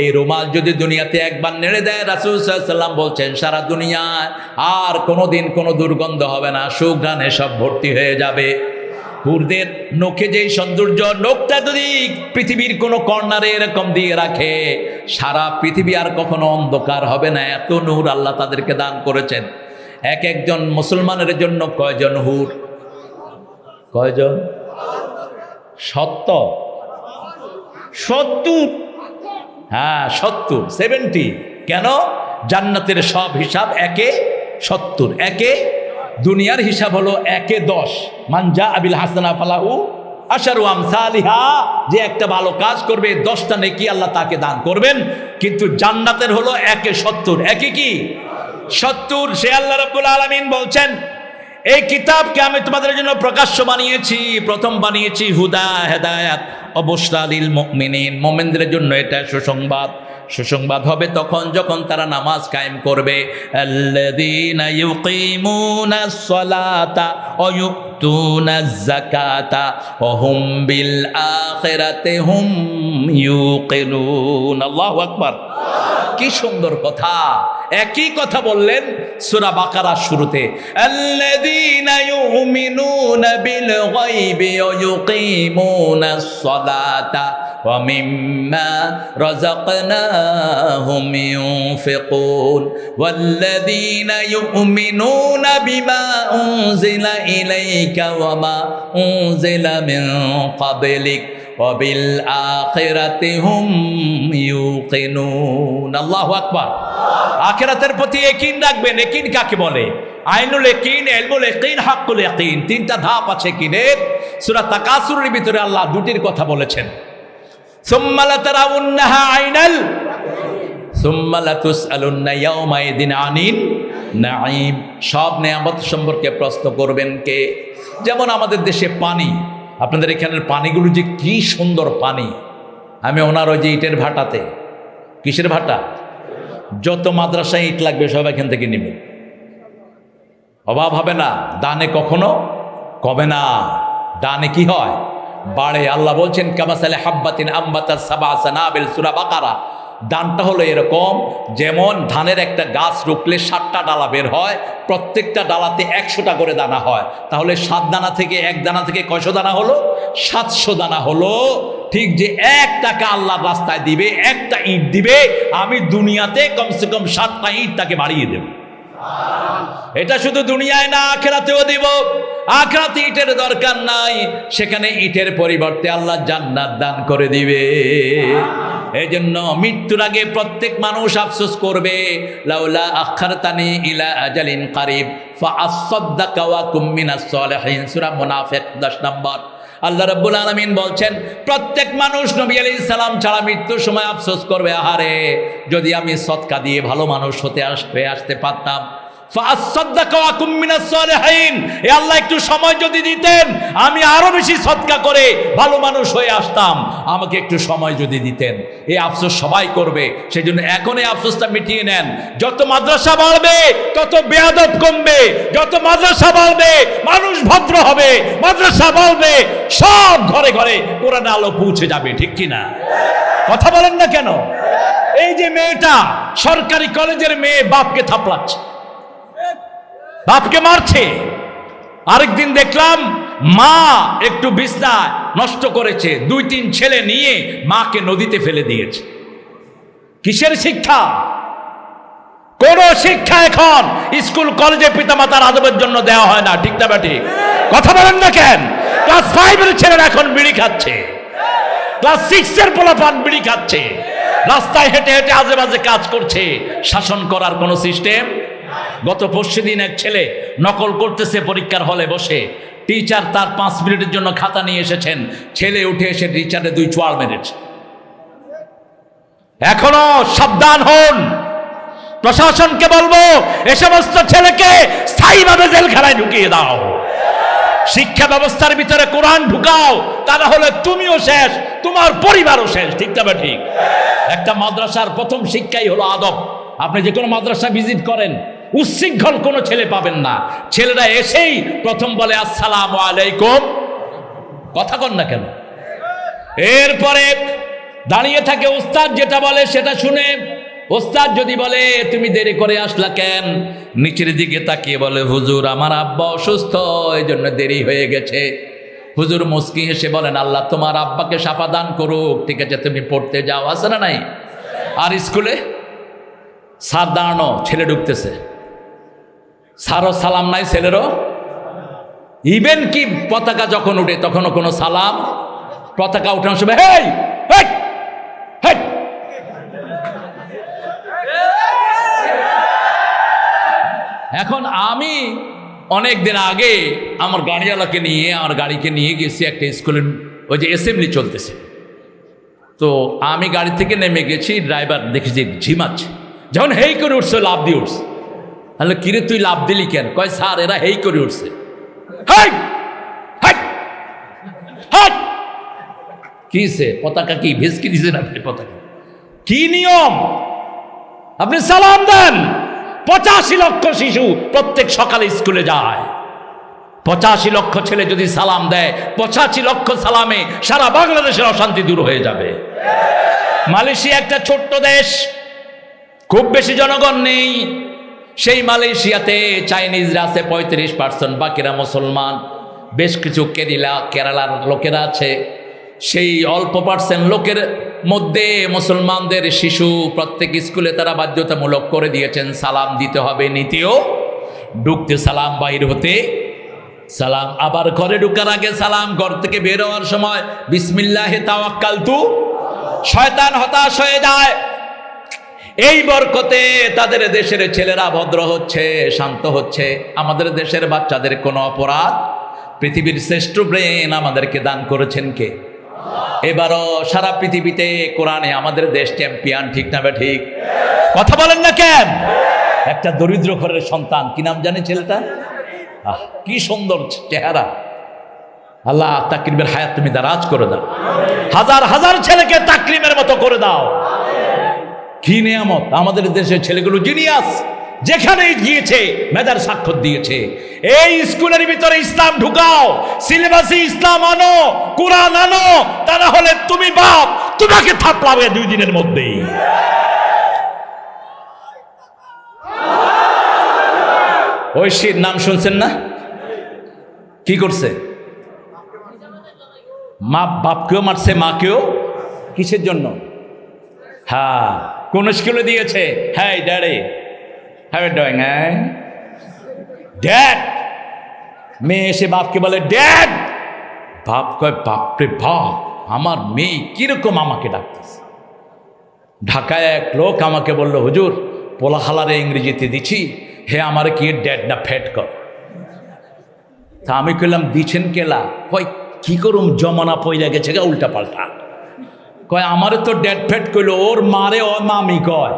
এই রুমাল যদি দুনিয়াতে একবার নেড়ে দেয়, রাসূল সাল্লাল্লাহু আলাইহি ওয়াসাল্লাম বলছেন সারা দুনিয়ায় আর কোনোদিন কোনো দুর্গন্ধ হবে না, সুঘ্রাণে সব ভর্তি হয়ে যাবে। হুরদের নখে যেই সৌন্দর্য, নখটা যদি পৃথিবীর কোনো কর্নারে এরকম দিয়ে রাখে, সারা পৃথিবী আর কখনো অন্ধকার হবে না। এত নূর আল্লাহ তাদেরকে দান করেছেন। এক একজন মুসলমানের জন্য কয়জন হুর? কয়জন? 70। হ্যাঁ 70। কেন? জান্নাতের সব হিসাব একে 70, একে দুনিয়ার হিসাব হলো 1-এ 10। মান জা আবিল হাসানা ফালাহু আশারু আমসালিহা। যে একটা ভালো কাজ করবে 10টা নেকি আল্লাহ তাকে দান করবেন। কিন্তু জান্নাতের হলো 1-এ 70। একে কি? 70। সে আল্লাহ রাব্বুল আলামিন বলছেন এই কিতাবকে আমি তোমাদের জন্য প্রকাশ্য বানিয়েছি, প্রথম বানিয়েছি হুদা হেদায়াত অবশরা লিল মুমিনিন, মুমিনদের জন্য এটা সুসংবাদ। সুসংবাদ হবে তখন যখন তারা নামাজ কায়েম করবে। আল্লাযীনা ইউকিমুনাস সালাতা ওয়া ইউতুনাজ যাকাতা ওয়া হুম বিল আখিরাতি হুম ইউকিনুন। আল্লাহু আকবার। কি সুন্দর কথা! একই কথা বললেন সূরা বাকারার শুরুতে, আল্লাযীনা ইউমিনুনা বিল গায়বি ওয়া ইউকিমুনাস সালাতা ওয়া মিম্মা রাযাকনাহুম ইউনফিকুন ওয়াল্লাযীনা ইউমিনুনা বিমা উনজিলা ইলাইকা ওয়া মা উনজিলা মিন ক্বাবলিক ওয়া বিল আখিরাতি হুম ইউকিনুন। আল্লাহু আকবার। আখিরাতের প্রতি ইয়াকিন রাখবেন। ইয়াকিন কাকে বলে? আইনুল ইয়াকিন, ইলমুল ইয়াকিন, হাক্কুল ইয়াকিন। তিনটা ধাপ আছে ইয়াকিনের। সূরা তাকাসুরের ভিতরে আল্লাহ দুটির কথা বলেছেন। সুম্মা লাতারাউন্নাহা আইনাল সুম্মা লাতুসআলুন্না ইয়াওমাইদিন আনিন নাঈম। সব নিয়ামত সম্পর্কে প্রশ্ন করবেন কে? যেমন আমাদের দেশে পানি, আপনাদের এখানের পানিগুলো যে কি সুন্দর পানি। আমি ওনার ওই যে ইটের ভাটাতে, কিসের ভাটা, যত মাদ্রাসায় ইট লাগবে সব এখান থেকে নেবে, অভাব হবে না। দানে কখনো কমে না, দানে কি হয়? বাড়ে। আল্লাহ বলছেন কামাসালে হাব্বাতিন আম্বাতাস সাবআ সানাবিল, সূরা বাকারা। দানটা হলো এরকম, যেমন ধানের একটা গাছ রুকলে 7টা ডালা বের হয়, প্রত্যেকটা ডালাতে 100টা করে দানা হয়। তাহলে 7 দানা থেকে, এক দানা থেকে কয়শো দানা হলো? 700 দানা হলো। ঠিক যে 1 টাকা আল্লাহর রাস্তায় দিবে, একটা ইট দিবে, আমি দুনিয়াতে কমসে কম 7টা ইট তাকে বাড়িয়ে দেব। এটা শুধু দুনিয়ায় না, আখিরাতেও দিব। আখিরাতে ইটের দরকার নাই, সেখানে ইটের পরিবর্তে আল্লাহ জান্নাত দান করে দিবে। এই জন্য মৃত্যুর আগে প্রত্যেক মানুষ আফসোস করবে, লাউলা আখারতানি ইলা আজালিন কারিব ফাআসাদদাকা ওয়া কুম মিনাস সালিহিন, সূরা মুনাফিক 10 নম্বর। আল্লাহ রাব্বুল আলামিন বলছেন প্রত্যেক মানুষ নবী আলাইহিস সালাম ছাড়া মৃত্যুর সময় আফসোস করবে, আহারে যদি আমি সদকা দিয়ে ভালো মানুষ হতে আসতে পারতাম। ফাআসাদদাকা ওয়া কুম মিনাস সালিহিন, এ আল্লাহ একটু সময় যদি দিতেন আমি আরো বেশি সদকা করে ভালো মানুষ হয়ে আসতাম, আমাকে একটু সময় যদি দিতেন। এই আফসোস সবাই করবে, সেজন্য এখন এই আফসোসটা মিটিয়ে নেন। যত মাদ্রাসা বাড়বে তত বেয়াদব কমবে, যত মাদ্রাসা বাড়বে মানুষ ভদ্র হবে, মাদ্রাসা বাড়বে সব ঘরে ঘরে কোরআনের আলো পৌঁছে যাবে। ঠিক কি না? কথা বলেন না কেন? এই যে মেয়েটা সরকারি কলেজের মেয়ে, বাপকে থাপড়াচ্ছে, বাপকে মারছে। আরেকদিন দেখলাম মা একটু বিছনা নষ্ট করেছে, 2-3 ছেলে নিয়ে মাকে নদীতে ফেলে দিয়েছে। কিসের শিক্ষা? কোন শিক্ষা এখন স্কুল কলেজে পিতামাতার আদবের জন্য দেওয়া হয় না। ঠিক না ঠিক? কথা বলেন না কেন? ক্লাস 5-এর ছেলেরা এখন বিড়ি খাচ্ছে, ক্লাস 6-এর পোলাপান বিড়ি খাচ্ছে, রাস্তায় হেঁটে হেঁটে আজে বাজে কাজ করছে। শাসন করার কোনো সিস্টেম। গত পরশুদিন এক ছেলে নকল করতেছে পরীক্ষার হলে বসে, টিচার তার 5 মিনিটের জন্য খাতা নিয়ে এসেছেন, ছেলে উঠে এসে টিচারে 2 চড় মেরেছে। এখনো সাবধান হন। প্রশাসনকে বলবো এ সমস্ত ছেলেকে স্থায়ীভাবে জেলখানায় ঢুকিয়ে দাও, শিক্ষা ব্যবস্থার ভিতরে কোরআন ঢুকাও, তা না হলে তুমিও শেষ, তোমার পরিবারও শেষ। ঠিক না ঠিক? একটা মাদ্রাসার প্রথম শিক্ষাই হলো আদব। আপনি যে কোনো মাদ্রাসা ভিজিট করেন, উচ্ছৃঙ্খল কোনো ছেলে পাবেন না। ছেলেরা এসেই প্রথম বলে আসসালামু আলাইকুম, কথা কন না কেন? এরপরে দাঁড়িয়ে থাকে উস্তাদ, যেটা বলে সেটা শুনে। উস্তাদ যদি বলে তুমি দেরি করে আসলা কেন, নিচের দিকে তাকিয়ে বলে হুজুর আমার আব্বা অসুস্থ, এই জন্য দেরি হয়ে গেছে। হুজুর মুস্কি হেসে বলেন আল্লাহ তোমার আব্বাকে শাফা দান করুক, ঠিক আছে তুমি পড়তে যাও। আছে না নাই? আর স্কুলে স্যার দাঁড়ানো, ছেলে ঢুকতেছে, স্যারও সালাম নাই, ছেলেরও। ইভেন কি পতাকা যখন উঠে তখনও কোনো সালাম, পতাকা উঠানোর সময় হেই হেই হেই। এখন আমি অনেক দিন আগে আমার গাড়িওয়ালাকে নিয়ে, আমার গাড়িকে নিয়ে গেছি একটা স্কুলের, ওই যে অ্যাসেম্বলি চলতেছে। তো আমি গাড়ি থেকে নেমে গেছি, ড্রাইভার দেখেছি ঝিমাচ্ছে, যখন হেই করে উঠছে লাভ দিয়ে উঠছে। তাহলে কিরে তুই লাভ দিলি কেন? কয় স্যার এরা হেই করে উঠছে। হাই হাই হাই কিসে পতাকা কি ভেসকি দিয়েছেন আপনি? পতাকা কি নিয়ম? আপনি সালাম দেন। 85 লক্ষ শিশু প্রত্যেক সকালে স্কুলে যায়। 85 লক্ষ ছেলে যদি সালাম দেয়, 85 লক্ষ সালামে সারা বাংলাদেশের অশান্তি দূর হয়ে যাবে। মালয়েশিয়া একটা ছোট্ট দেশ, খুব বেশি জনগণ নেই। সেই মালয়েশিয়াতে চাইনিজরা আছে 35%, বাকিরা মুসলমান। বেশ কিছু কেরালার লোকেরা আছে। সেই অল্প পার্সেন্ট লোকের মধ্যে মুসলমানদের শিশু প্রত্যেক স্কুলে তারা বাধ্যতামূলক করে দিয়েছেন সালাম দিতে হবে, নিতেও, ঢুকতে সালাম, বাইর হতে সালাম, আবার ঘরে ঢুকার আগে সালাম, ঘর থেকে বের হওয়ার সময় বিসমিল্লাহে তাওয়াক্কালতু। শয়তান হতাশ হয়ে যায়। এই বরকতে তাদের দেশের ছেলেরা ভদ্র হচ্ছে, শান্ত হচ্ছে। আমাদের দেশের বাচ্চাদের কোনো অপরাধ, পৃথিবীর শ্রেষ্ঠ ব্রেন আমাদেরকে দান করেছেন কে? এবারও সারা পৃথিবীতে কোরআনে আমাদের দেশ চ্যাম্পিয়ন, ঠিক না বে ঠিক? কথা বলেন না কেন? একটা দরিদ্র ঘরের সন্তান, কি নাম জানে ছেলেটা? কি সুন্দর চেহারা। আল্লাহ তাকরিমের হায়াত তুমি দারাজ করে দাও। হাজার হাজার ছেলেকে তাকরিমের মতো করে দাও। কি নিয়ামত! আমাদের দেশের ছেলেগুলো জিনিয়াস, যেখানেই গিয়েছে মেধার স্বাক্ষর দিয়েছে। এই স্কুলের ভিতরে ইসলাম ঢুকাও, সিলেবাসে ইসলাম আনো, কোরআন আনো, তা না হলে তুমি বাপ, তোমাকে থাপড়াবে 2 দিনের মধ্যেই। ঐশীর নাম শুনছেন না? কি করছে? মা বাপকেও মারছে, মাকেও। কিসের জন্য? হ্যাঁ, কোন স্কুলে দিয়েছে? হ্যাঁ ড্যাডি, হ্যাঁ ডুইং, হ্যাঁ ড্যাড। মেয়ে এসে বাপকে বলে ড্যাড। বাপ কয় বাপরে বাপ, আমার মেয়ে কিরকম আমাকে ডাকতেছে। ঢাকায় এক লোক আমাকে বলল, হুজুর পোলাহালারে ইংরেজিতে দিছি, হে আমার কি ড্যাড না ফ্যাট কর। তা আমি কইলাম দিছেন কেলা? কয় কি করুম, জমানা পয়লা গেছে গা উল্টা পাল্টা। কয় আমারে তো ড্যাড ফ্যাট কইলো, ওর মারে ও মামি কয়।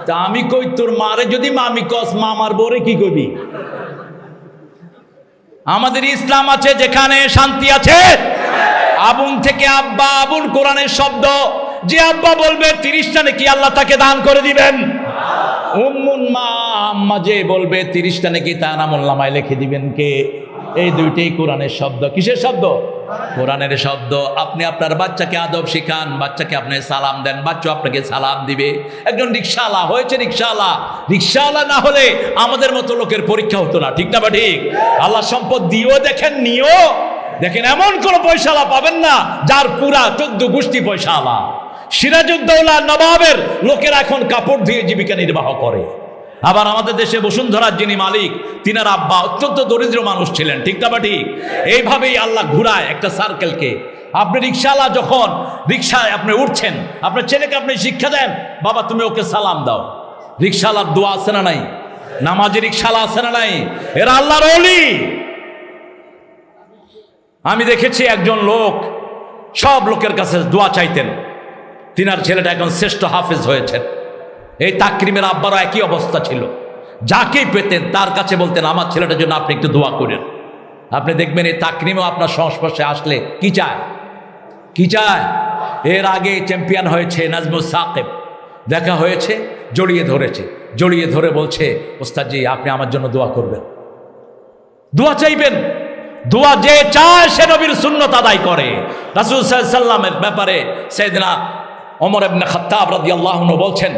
তা আমি কই তোর মারে যদি মামি কস, মামার বরে কি কইবি? আমাদের ইসলাম আছে যেখানে শান্তি আছে। আবুন থেকে আব্বা, আবুন কোরআনের শব্দ। যে আব্বা বলবে 30টা নাকি আল্লাহ তাকে দান করে দিবেন। উম্মুন মা, আম্মা যে বলবে 30টা নাকি তা আমলনামায় লিখে দিবেন কে? এই দুইটাই কোরআনের শব্দ। কিসের শব্দ? কোরআনের শব্দ। আপনি আপনার বাচ্চাকে আদব শিখান, বাচ্চাকে আপনি সালাম দেন, বাচ্চা আপনাকে সালাম দিবে। একজন রিকশাওয়ালা হয়েছে, রিকশাওয়ালা না হলে আমাদের মতো লোকের পরীক্ষা হতো না, ঠিক না বা ঠিক? আল্লাহ সম্পদ দিও দেখেন, নিও দেখেন। এমন কোন পয়সাওয়ালা পাবেন না যার পুরা 14 গোষ্ঠী পয়সাওয়ালা। সিরাজউদ্দৌলা নবাবের লোকেরা এখন কাপড় ধুয়ে জীবিকা নির্বাহ করে। আবার আমাদের দেশে বসুন্ধরার যিনি মালিক, তিনার আব্বা অত্যন্ত দরিদ্র মানুষ ছিলেন, ঠিক না বা ঠিক? এইভাবেই আল্লাহ ঘুরায় একটা সার্কেলকে। আপনি রিকশাওয়ালা, যখন রিকশায় আপনি উঠছেন, আপনার ছেলেকে আপনি শিক্ষা দেন, বাবা তুমি ওকে সালাম দাও। রিকশাওয়ালার দোয়া আছে না নাই? নামাজি রিকশাওয়ালা আছে না নাই? এরা আল্লাহর ওলি। আমি দেখেছি একজন লোক সব লোকের কাছে দোয়া চাইতেন, তিনার ছেলেটা এখন শ্রেষ্ঠ হাফেজ হয়েছেন। এই তাকরিমের আব্বারও একই অবস্থা ছিল। যাকেই পেতেন তার কাছে বলতেন আমার ছেলেটার জন্য আপনি একটু দোয়া করেন। আপনি দেখবেন এই তাকরিমও আপনার সংস্পর্শে আসলে কি চায়? কি চায়? এর আগে চ্যাম্পিয়ন হয়েছে নাজমুল সাকিব, দেখা হয়েছে, জড়িয়ে ধরেছে, জড়িয়ে ধরে বলছে ওস্তাদজি আপনি আমার জন্য দোয়া করবেন। দোয়া চাইবেন। দোয়া যে চায় সে নবীর সুন্নত আদায় করে। রাসূল সাল্লাল্লাহু আলাইহি ওয়াসাল্লামের ব্যাপারে সাইয়েদনা ওমর ইবনে খাত্তাব রাদিয়াল্লাহু আনহু বলছেন,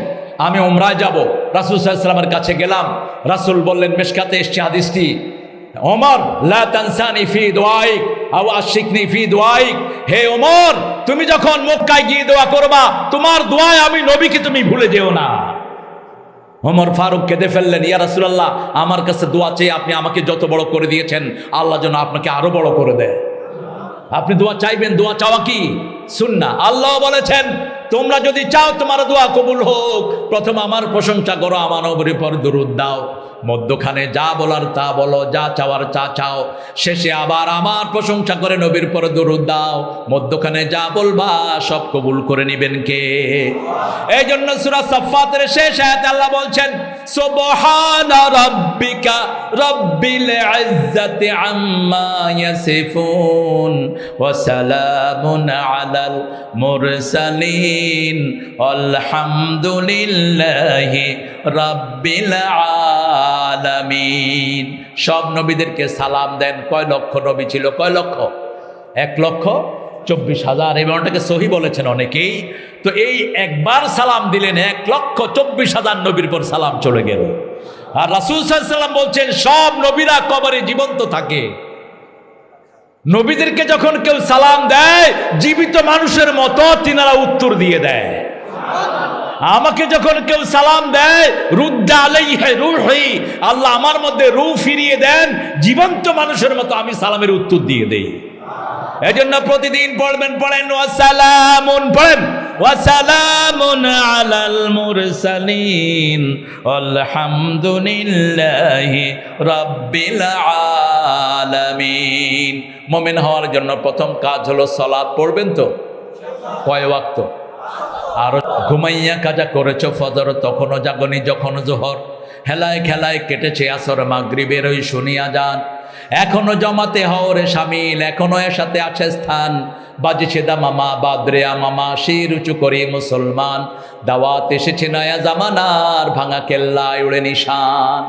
আমি উমরায় যাব, রাসূল সাল্লাল্লাহু আলাইহি ওয়াসাল্লামের কাছে গেলাম। রাসূল বললেন, মিশকাতে এসেছে হাদিসটি, ওমর লা তানসানি ফি দুআইক আও আশিকনি ফি দুআইক। হে ওমর, তুমি যখন মক্কায় গিয়ে দোয়া করবা, তোমার দোয়ায় আমি নবীকে তুমি ভুলে যেও না। ওমর ফারুক কেঁদে ফেললেন, ইয়া রাসূলুল্লাহ আমার কাছে দোয়া চেয়ে আপনি আমাকে যত বড় করে দিয়েছেন, আল্লাহ যেন আপনাকে আরো বড় করে দেয়। আপনি দোয়া চাইবেন, দোয়া চাওয়া কি সুন্নাহ। আল্লাহ বলেছেন তোমরা যদি চাও তোমার দোয়া কবুল হোক, প্রথম আমার প্রশংসা করো, আমার নবীর উপর দুরূদ দাও, মধ্যখানে যা বলার তা বলো, যা চাওয়ার তা চাও, শেষে আবার আমার প্রশংসা করে নবীর উপর দুরূদ দাও, মধ্যখানে যা বলবা সব কবুল করে নিবেন কে? এই জন্য সূরা সাফফাতের শেষ আয়াতে আল্লাহ বলছেন, সুবহানা রাব্বিকা রাব্বিল ইজ্জাতি আম্মা ইয়াসিফুন ওয়া সালামুন আলাল মুরসালিন আলহামদুলিল্লাহি রাব্বিল আলামিন। সব নবীদেরকে সালাম দেন। কয় লক্ষ নবী ছিল? কয় লক্ষ? 1,24,000। এই বর্ণটাকে সহি বলেছেন অনেকেই। তো এই একবার সালাম দিলেন, 1,24,000 নবীর পর সালাম চলে গেল। আর রাসূল সাল্লাল্লাহু আলাইহি ওয়াসাল্লাম বলছেন সব নবীরা কবরে জীবন্ত থাকে। নবীদেরকে যখন কেউ সালাম দেয় জীবিত মানুষের মতো তিনারা উত্তর দিয়ে দেয়। আমাকে যখন কেউ সালাম দেয়, রুদ্দা আলাইহি রূহি, আল্লাহ আমার মধ্যে রূহ ফিরিয়ে দেন জীবন্ত মানুষের মতো, আমি সালামের উত্তর দিয়ে দেই। এজন্য প্রতিদিন পড়েন ওয়াসালামুন, পড়েন ওয়াসালামুন আলাল মুরসালিন আলহামদুলিল্লাহি রাব্বিল আলামিন। মুমিন হওয়ার জন্য প্রথম কাজ হলো সালাত পড়বেন। তো কয় ওয়াক্ত? আর ঘুমাইয়া কাজা করেছো ফজর, তখনও জাগনি যখন জোহর, হেলায় খেলায় কেটেছে আসর, মাগরিবের ওই শুনিয়া যান, এখনো জমাতে হওরে শামিল, এখনো এর সাথে আছে স্থান, বাজেছে দামামা বাদরে আমামা, শির উঁচু করি মুসলমান, দাওয়াত এসেছে নয়া জামানার, ভাঙা কেল্লায় উড়ে নিশান।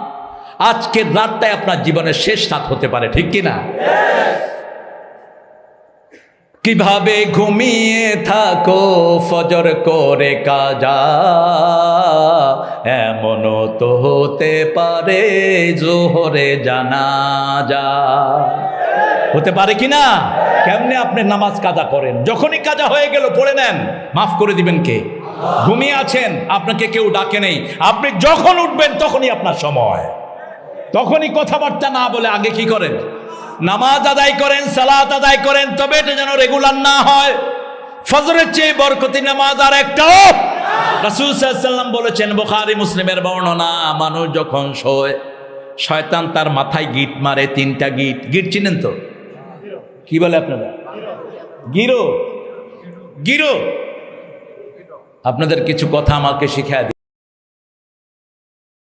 আজকের রাতটাই আপনার জীবনের শেষ রাত হতে পারে, ঠিক কিনা? কিভাবে ঘুমিয়ে থাকো ফজর করে কাজা, এমনও তো হতে পারে জোহরে জানাজা। হতে পারে কিনা? কেমনে আপনি নামাজ কাজা করেন? যখনই কাজা হয়ে গেল পড়ে নেন, মাফ করে দিবেন কে? ঘুমিয়ে আছেন, আপনাকে কেউ ডাকে নেই, আপনি যখন উঠবেন তখনই আপনার সময়, তখনই কথাবার্তা না বলে আগে কি করেন? নামাজ আদায় করেন, সালাত আদায় করেন, তবে এটা যেন রেগুলার না হয়। ফজরের চেয়ে বরকতি নামাজ আর একটাও। রাসূল সাল্লাল্লাহু আলাইহি ওয়াসাল্লাম বলেছেন, বুখারী মুসলিমের বর্ণনা, মানুষ যখন শোয় শয়তান তার মাথায় গিট মারে, 3টা গিট। গিট চিনেন তো? কি বলে আপনারা? গিরো। গিরো। আপনাদের কিছু কথা আমাকে শিখিয়ে